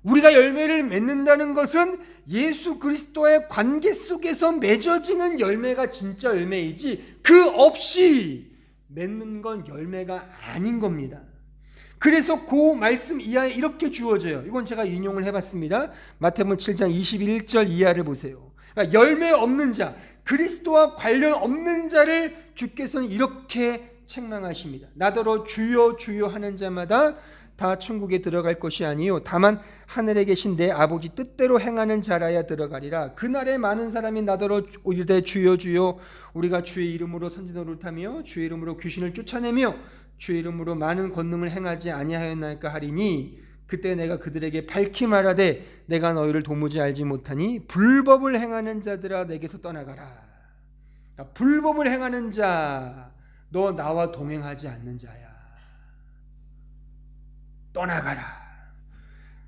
우리가 열매를 맺는다는 것은 예수 그리스도의 관계 속에서 맺어지는 열매가 진짜 열매이지, 그 없이 맺는 건 열매가 아닌 겁니다. 그래서 그 말씀 이하에 이렇게 주어져요. 이건 제가 인용을 해봤습니다. 마태복음 7장 21절 이하를 보세요. 그러니까 열매 없는 자, 그리스도와 관련 없는 자를 주께서는 이렇게 책망하십니다. 나더러 주여 주여 하는 자마다 다 천국에 들어갈 것이 아니요 다만 하늘에 계신 내 아버지 뜻대로 행하는 자라야 들어가리라. 그날에 많은 사람이 나더러 이르되 주여 주여 우리가 주의 이름으로 선지노릇하며 주의 이름으로 귀신을 쫓아내며 주의 이름으로 많은 권능을 행하지 아니하였나이까 하리니 그때 내가 그들에게 밝히 말하되 내가 너희를 도무지 알지 못하니 불법을 행하는 자들아 내게서 떠나가라. 불법을 행하는 자, 너 나와 동행하지 않는 자야. 떠나가라.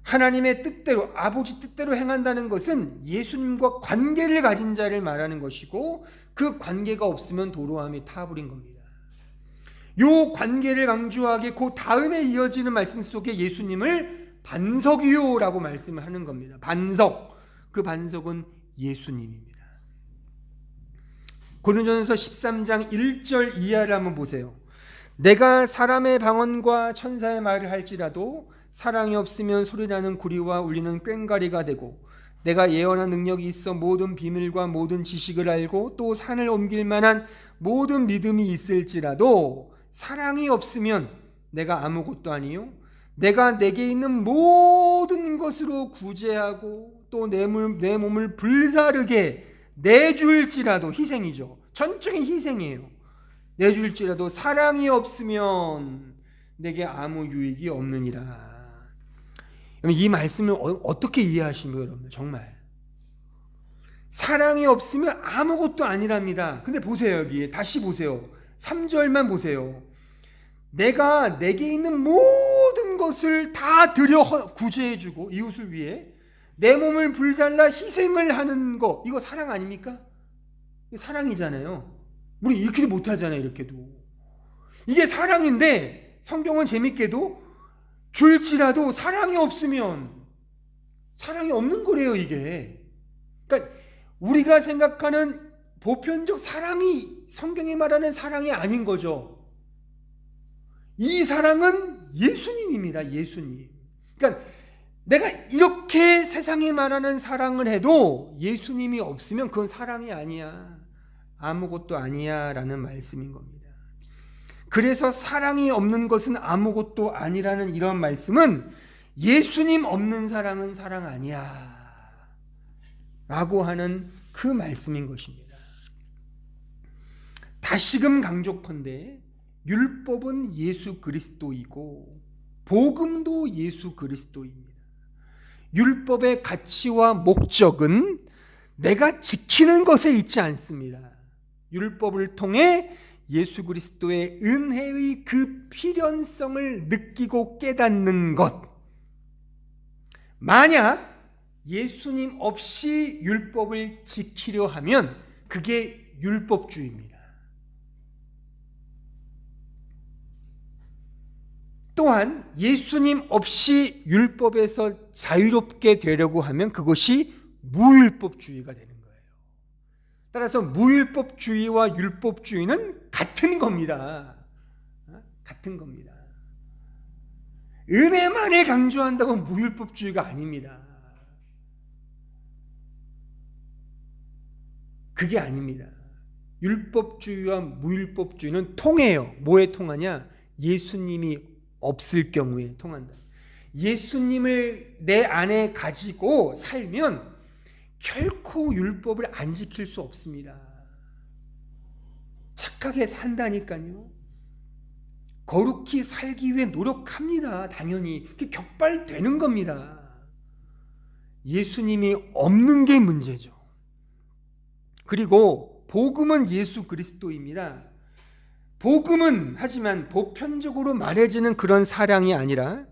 하나님의 뜻대로, 아버지 뜻대로 행한다는 것은 예수님과 관계를 가진 자를 말하는 것이고 그 관계가 없으면 도로함이 타버린 겁니다. 요 관계를 강조하게 그 다음에 이어지는 말씀 속에 예수님을 반석이요라고 말씀을 하는 겁니다. 반석, 그 반석은 예수님입니다. 고린도전서 13장 1절 이하를 한번 보세요. 내가 사람의 방언과 천사의 말을 할지라도 사랑이 없으면 소리나는 구리와 울리는 꽹과리가 되고, 내가 예언한 능력이 있어 모든 비밀과 모든 지식을 알고 또 산을 옮길 만한 모든 믿음이 있을지라도 사랑이 없으면 내가 아무것도 아니요 내가 내게 있는 모든 것으로 구제하고 또 내 몸을 불사르게 내줄지라도, 희생이죠. 전적인 희생이에요. 내줄지라도 사랑이 없으면 내게 아무 유익이 없느니라. 이 말씀을 어떻게 이해하십니까, 여러분들? 정말 사랑이 없으면 아무것도 아니랍니다. 근데 보세요, 여기 다시 보세요. 3절만 보세요. 내가 내게 있는 모든 것을 다 들여 구제해주고 이웃을 위해 내 몸을 불살라 희생을 하는 거, 이거 사랑 아닙니까? 이게 사랑이잖아요. 우리 이렇게도 못하잖아요. 이렇게도 이게 사랑인데, 성경은 재밌게도 줄지라도 사랑이 없으면 사랑이 없는 거래요. 이게 그러니까 우리가 생각하는 보편적 사랑이 성경이 말하는 사랑이 아닌 거죠. 이 사랑은 예수님입니다. 예수님. 그러니까 내가 이렇게 세상에 말하는 사랑을 해도 예수님이 없으면 그건 사랑이 아니야, 아무것도 아니야 라는 말씀인 겁니다. 그래서 사랑이 없는 것은 아무것도 아니라는 이런 말씀은 예수님 없는 사랑은 사랑 아니야 라고 하는 그 말씀인 것입니다. 다시금 강조컨대 율법은 예수 그리스도이고 복음도 예수 그리스도입니다. 율법의 가치와 목적은 내가 지키는 것에 있지 않습니다. 율법을 통해 예수 그리스도의 은혜의 그 필연성을 느끼고 깨닫는 것. 만약 예수님 없이 율법을 지키려 하면 그게 율법주의입니다. 또한 예수님 없이 율법에서 자유롭게 되려고 하면 그것이 무율법주의가 되는 거예요. 따라서 무율법주의와 율법주의는 같은 겁니다. 같은 겁니다. 은혜만을 강조한다고 무율법주의가 아닙니다. 그게 아닙니다. 율법주의와 무율법주의는 통해요. 뭐에 통하냐? 예수님이 없을 경우에 통한다. 예수님을 내 안에 가지고 살면 결코 율법을 안 지킬 수 없습니다. 착하게 산다니까요. 거룩히 살기 위해 노력합니다. 당연히 그게 격발되는 겁니다. 예수님이 없는 게 문제죠. 그리고 복음은 예수 그리스도입니다. 복음은 하지만 보편적으로 말해지는 그런 사랑이 아니라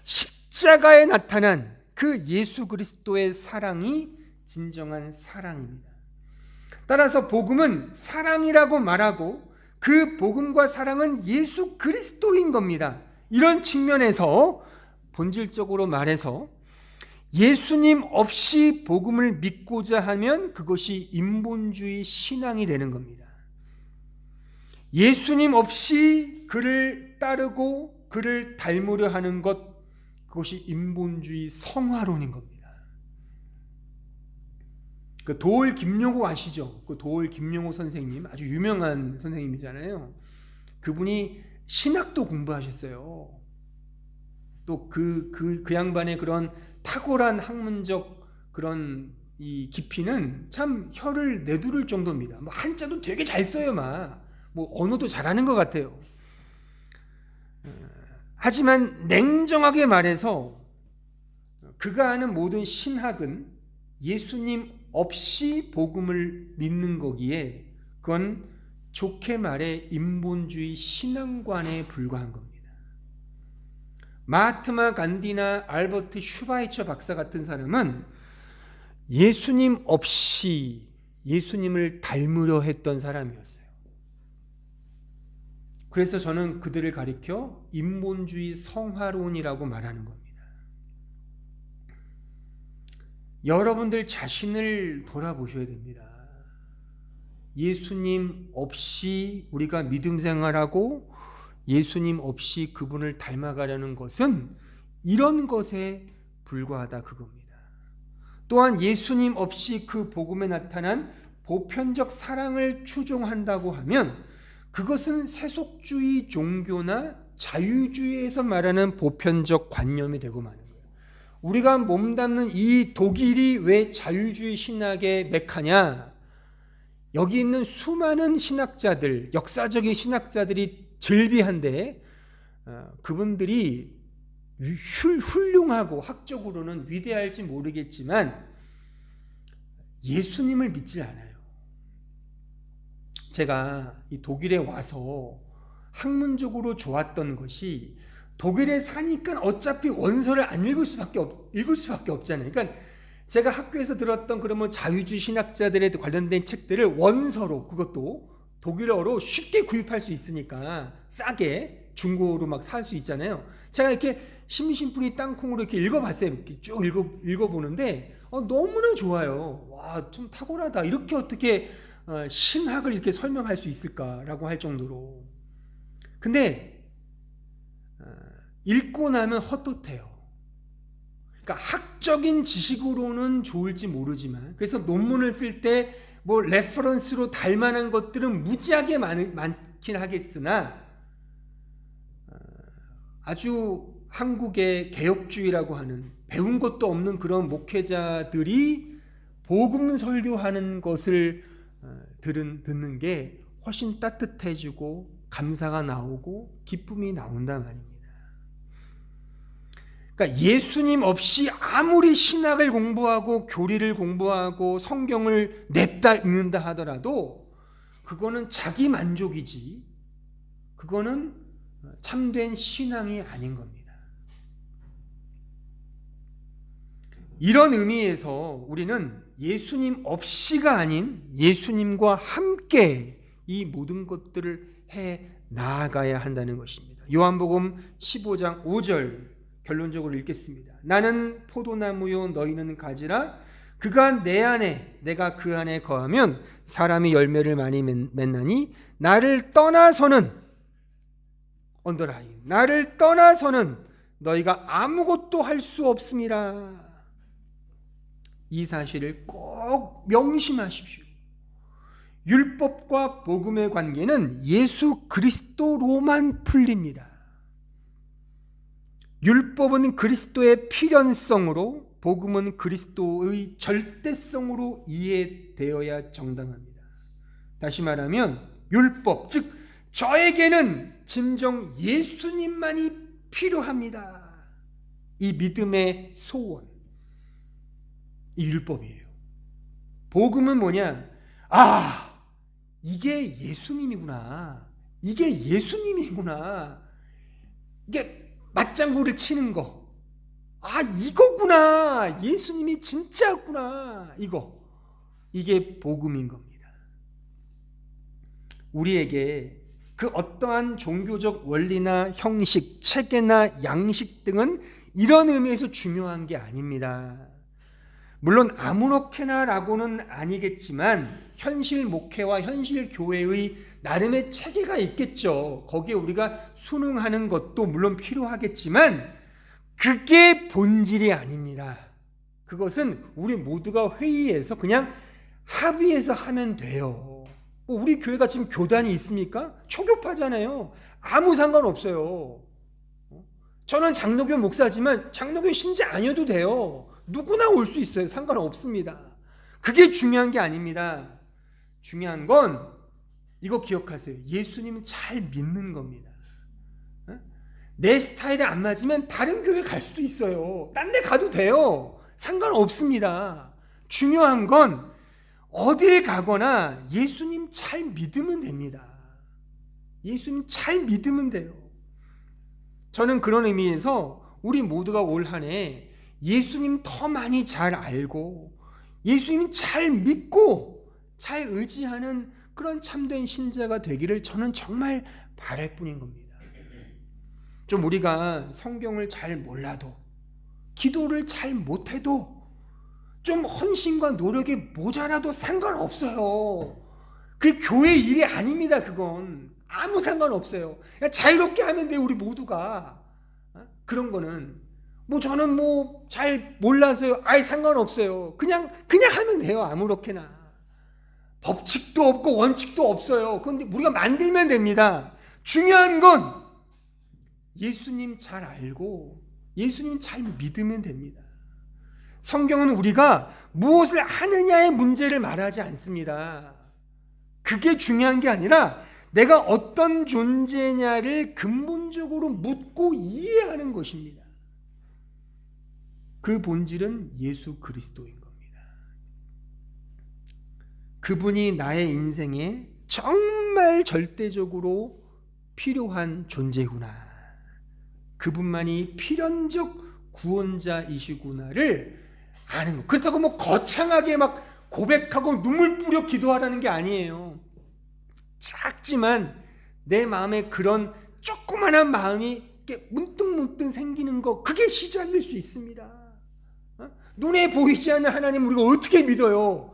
십자가에 나타난 그 예수 그리스도의 사랑이 진정한 사랑입니다. 따라서 복음은 사랑이라고 말하고 그 복음과 사랑은 예수 그리스도인 겁니다. 이런 측면에서 본질적으로 말해서 예수님 없이 복음을 믿고자 하면 그것이 인본주의 신앙이 되는 겁니다. 예수님 없이 그를 따르고 그를 닮으려 하는 것, 그것이 인본주의 성화론인 겁니다. 그 도올 김용호 아시죠? 그 도올 김용호 선생님, 아주 유명한 선생님이잖아요. 그분이 신학도 공부하셨어요. 또 그 양반의 그런 탁월한 학문적 그런 이 깊이는 참 혀를 내두를 정도입니다. 뭐 한자도 되게 잘 써요, 뭐 언어도 잘하는 것 같아요. 하지만 냉정하게 말해서 그가 하는 모든 신학은 예수님 없이 복음을 믿는 거기에 그건 좋게 말해 인본주의 신앙관에 불과한 겁니다. 마하트마 간디나 알버트 슈바이처 박사 같은 사람은 예수님 없이 예수님을 닮으려 했던 사람이었어요. 그래서 저는 그들을 가리켜 인본주의 성화론이라고 말하는 겁니다. 여러분들 자신을 돌아보셔야 됩니다. 예수님 없이 우리가 믿음 생활하고 예수님 없이 그분을 닮아가려는 것은 이런 것에 불과하다 그겁니다. 또한 예수님 없이 그 복음에 나타난 보편적 사랑을 추종한다고 하면 그것은 세속주의 종교나 자유주의에서 말하는 보편적 관념이 되고 마는 거예요. 우리가 몸담는 이 독일이 왜 자유주의 신학의 메카냐? 여기 있는 수많은 신학자들, 역사적인 신학자들이 즐비한데 그분들이 훌륭하고 학적으로는 위대할지 모르겠지만 예수님을 믿지 않아요. 제가 이 독일에 와서 학문적으로 좋았던 것이 독일에 사니까 어차피 원서를 안 읽을 수밖에 없잖아요. 그러니까 제가 학교에서 들었던 그러면 자유주의 신학자들에 관련된 책들을 원서로, 그것도 독일어로 쉽게 구입할 수 있으니까 싸게 중고로 막 살 수 있잖아요. 제가 이렇게 심심풀이 땅콩으로 이렇게 읽어봤어요. 이렇게 쭉 읽어보는데 너무나 좋아요. 와, 좀 탁월하다. 이렇게 어떻게 신학을 이렇게 설명할 수 있을까라고 할 정도로. 근데 읽고 나면 헛헛해요. 그러니까 학적인 지식으로는 좋을지 모르지만, 그래서 논문을 쓸 때 뭐 레퍼런스로 닮아난 것들은 무지하게 많긴 하겠으나 아주 한국의 개혁주의라고 하는 배운 것도 없는 그런 목회자들이 복음 설교하는 것을 듣는 게 훨씬 따뜻해지고 감사가 나오고 기쁨이 나온단 말입니다. 그러니까 예수님 없이 아무리 신학을 공부하고 교리를 공부하고 성경을 냅다 읽는다 하더라도 그거는 자기 만족이지, 그거는 참된 신앙이 아닌 겁니다. 이런 의미에서 우리는 예수님 없이가 아닌 예수님과 함께 이 모든 것들을 해 나아가야 한다는 것입니다. 요한복음 15장 5절 결론적으로 읽겠습니다. 나는 포도나무요 너희는 가지라. 그가 내 안에 내가 그 안에 거하면 사람이 열매를 많이 맺나니 나를 떠나서는 언더라인, 나를 떠나서는 너희가 아무것도 할 수 없음이라. 이 사실을 꼭 명심하십시오. 율법과 복음의 관계는 예수 그리스도로만 풀립니다. 율법은 그리스도의 필연성으로, 복음은 그리스도의 절대성으로 이해되어야 정당합니다. 다시 말하면 율법, 즉 저에게는 진정 예수님만이 필요합니다. 이 믿음의 소원, 이 율법이에요. 복음은 뭐냐? 아, 이게 예수님이구나. 이게 예수님이구나. 이게 맞장구를 치는 거. 아, 이거구나. 예수님이 진짜구나. 이게 복음인 겁니다. 우리에게 그 어떠한 종교적 원리나 형식, 체계나 양식 등은 이런 의미에서 중요한 게 아닙니다. 물론 아무렇게나라고는 아니겠지만 현실 목회와 현실 교회의 나름의 체계가 있겠죠. 거기에 우리가 순응하는 것도 물론 필요하겠지만 그게 본질이 아닙니다. 그것은 우리 모두가 회의해서 그냥 합의해서 하면 돼요. 우리 교회가 지금 교단이 있습니까? 초교파잖아요. 아무 상관없어요. 저는 장로교 목사지만 장로교 신자 아니어도 돼요. 누구나 올 수 있어요. 상관없습니다. 그게 중요한 게 아닙니다. 중요한 건 이거 기억하세요. 예수님은 잘 믿는 겁니다. 내 스타일에 안 맞으면 다른 교회 갈 수도 있어요. 딴 데 가도 돼요. 상관없습니다. 중요한 건 어딜 가거나 예수님 잘 믿으면 됩니다. 예수님 잘 믿으면 돼요. 저는 그런 의미에서 우리 모두가 올 한 해 예수님 더 많이 잘 알고 예수님 잘 믿고 잘 의지하는 그런 참된 신자가 되기를 저는 정말 바랄 뿐인 겁니다. 좀 우리가 성경을 잘 몰라도, 기도를 잘 못해도, 좀 헌신과 노력이 모자라도 상관없어요. 그게 교회 일이 아닙니다. 그건 아무 상관없어요. 그냥 자유롭게 하면 돼요, 우리 모두가. 그런 거는 저는 잘 몰라서요. 아예 상관없어요. 그냥 하면 돼요, 아무렇게나. 법칙도 없고 원칙도 없어요. 그런데 우리가 만들면 됩니다. 중요한 건 예수님 잘 알고 예수님 잘 믿으면 됩니다. 성경은 우리가 무엇을 하느냐의 문제를 말하지 않습니다. 그게 중요한 게 아니라 내가 어떤 존재냐를 근본적으로 묻고 이해하는 것입니다. 그 본질은 예수 그리스도인 겁니다. 그분이 나의 인생에 정말 절대적으로 필요한 존재구나. 그분만이 필연적 구원자이시구나를 아는 것. 그렇다고 거창하게 고백하고 눈물 뿌려 기도하라는 게 아니에요. 작지만 내 마음에 그런 조그만한 마음이 문득문득 생기는 거, 그게 시작일 수 있습니다. 눈에 보이지 않는 하나님 우리가 어떻게 믿어요?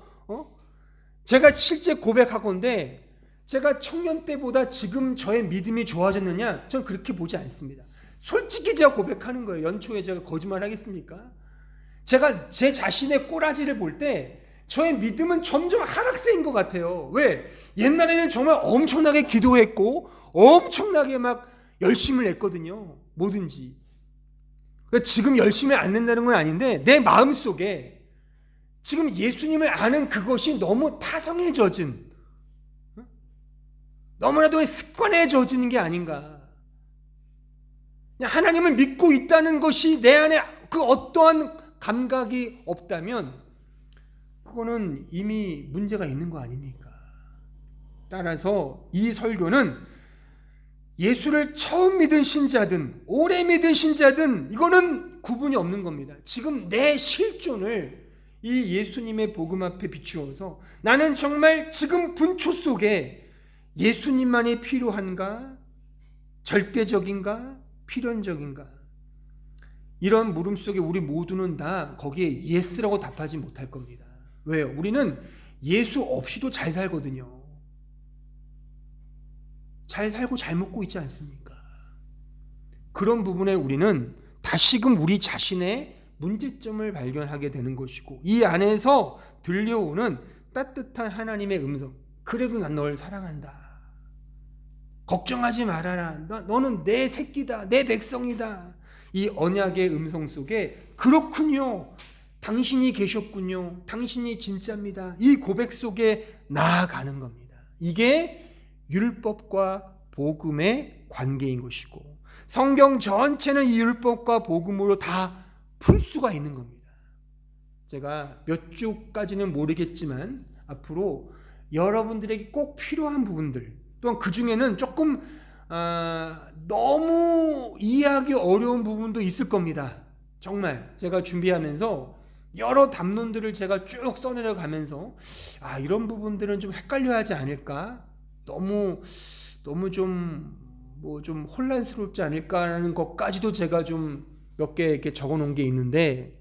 제가 실제 고백하건대 제가 청년 때보다 지금 저의 믿음이 좋아졌느냐? 전 그렇게 보지 않습니다. 솔직히 제가 고백하는 거예요. 연초에 제가 거짓말 하겠습니까? 제가 제 자신의 꼬라지를 볼 때 저의 믿음은 점점 하락세인 것 같아요. 왜? 옛날에는 정말 엄청나게 기도했고 엄청나게 열심을 했거든요. 뭐든지. 그러니까 지금 열심히 안 낸다는 건 아닌데 내 마음속에 지금 예수님을 아는 그것이 너무 타성에 젖은, 너무나도 습관에 젖은 게 아닌가. 하나님을 믿고 있다는 것이 내 안에 그 어떠한 감각이 없다면 그거는 이미 문제가 있는 거 아닙니까? 따라서 이 설교는 예수를 처음 믿은 신자든 오래 믿은 신자든 이거는 구분이 없는 겁니다. 지금 내 실존을 이 예수님의 복음 앞에 비추어서 나는 정말 지금 분초 속에 예수님만이 필요한가? 절대적인가? 필연적인가? 이런 물음 속에 우리 모두는 다 거기에 예스라고 답하지 못할 겁니다. 왜요? 우리는 예수 없이도 잘 살거든요. 잘 살고 잘 먹고 있지 않습니까? 그런 부분에 우리는 다시금 우리 자신의 문제점을 발견하게 되는 것이고, 이 안에서 들려오는 따뜻한 하나님의 음성, 그래도 난 널 사랑한다, 걱정하지 말아라, 너는 내 새끼다, 내 백성이다, 이 언약의 음성 속에 그렇군요, 당신이 계셨군요, 당신이 진짜입니다, 이 고백 속에 나아가는 겁니다. 이게 율법과 복음의 관계인 것이고, 성경 전체는 이 율법과 복음으로 다 풀 수가 있는 겁니다. 제가 몇 주까지는 모르겠지만 앞으로 여러분들에게 꼭 필요한 부분들, 또한 그 중에는 조금 너무 이해하기 어려운 부분도 있을 겁니다. 정말 제가 준비하면서 여러 담론들을 제가 쭉 써내려 가면서 이런 부분들은 좀 헷갈려 하지 않을까, 너무 좀 혼란스럽지 않을까라는 것까지도 제가 좀 몇 개 이렇게 적어 놓은 게 있는데,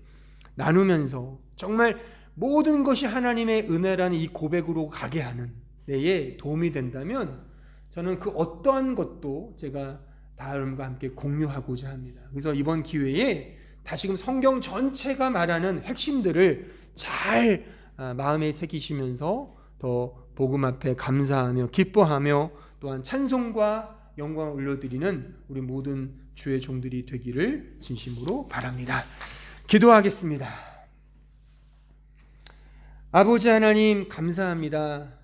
나누면서 정말 모든 것이 하나님의 은혜라는 이 고백으로 가게 하는 데에 도움이 된다면 저는 그 어떠한 것도 제가 다음과 함께 공유하고자 합니다. 그래서 이번 기회에 다시금 성경 전체가 말하는 핵심들을 잘 마음에 새기시면서 더 복음 앞에 감사하며 기뻐하며 또한 찬송과 영광을 올려드리는 우리 모든 주의 종들이 되기를 진심으로 바랍니다. 기도하겠습니다. 아버지 하나님, 감사합니다.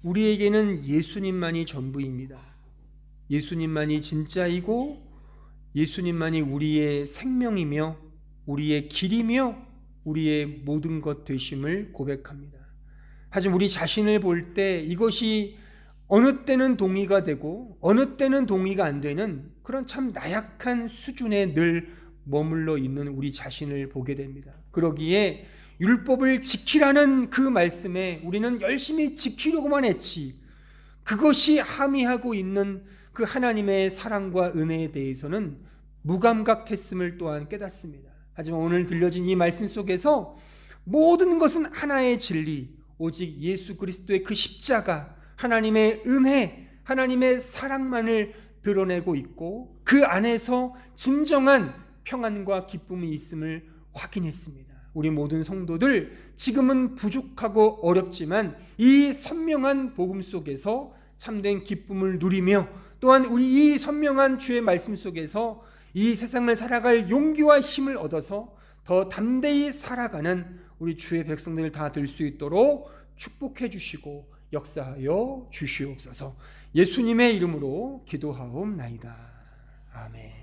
우리에게는 예수님만이 전부입니다. 예수님만이 진짜이고 예수님만이 우리의 생명이며 우리의 길이며 우리의 모든 것 되심을 고백합니다. 하지만 우리 자신을 볼 때 이것이 어느 때는 동의가 되고 어느 때는 동의가 안 되는 그런 참 나약한 수준에 늘 머물러 있는 우리 자신을 보게 됩니다. 그러기에 율법을 지키라는 그 말씀에 우리는 열심히 지키려고만 했지, 그것이 함의하고 있는 그 하나님의 사랑과 은혜에 대해서는 무감각했음을 또한 깨닫습니다. 하지만 오늘 들려진 이 말씀 속에서 모든 것은 하나의 진리, 오직 예수 그리스도의 그 십자가, 하나님의 은혜, 하나님의 사랑만을 드러내고 있고 그 안에서 진정한 평안과 기쁨이 있음을 확인했습니다. 우리 모든 성도들 지금은 부족하고 어렵지만 이 선명한 복음 속에서 참된 기쁨을 누리며 또한 우리 이 선명한 주의 말씀 속에서 이 세상을 살아갈 용기와 힘을 얻어서 더 담대히 살아가는 우리 주의 백성들 다 될 수 있도록 축복해 주시고 역사하여 주시옵소서. 예수님의 이름으로 기도하옵나이다. 아멘.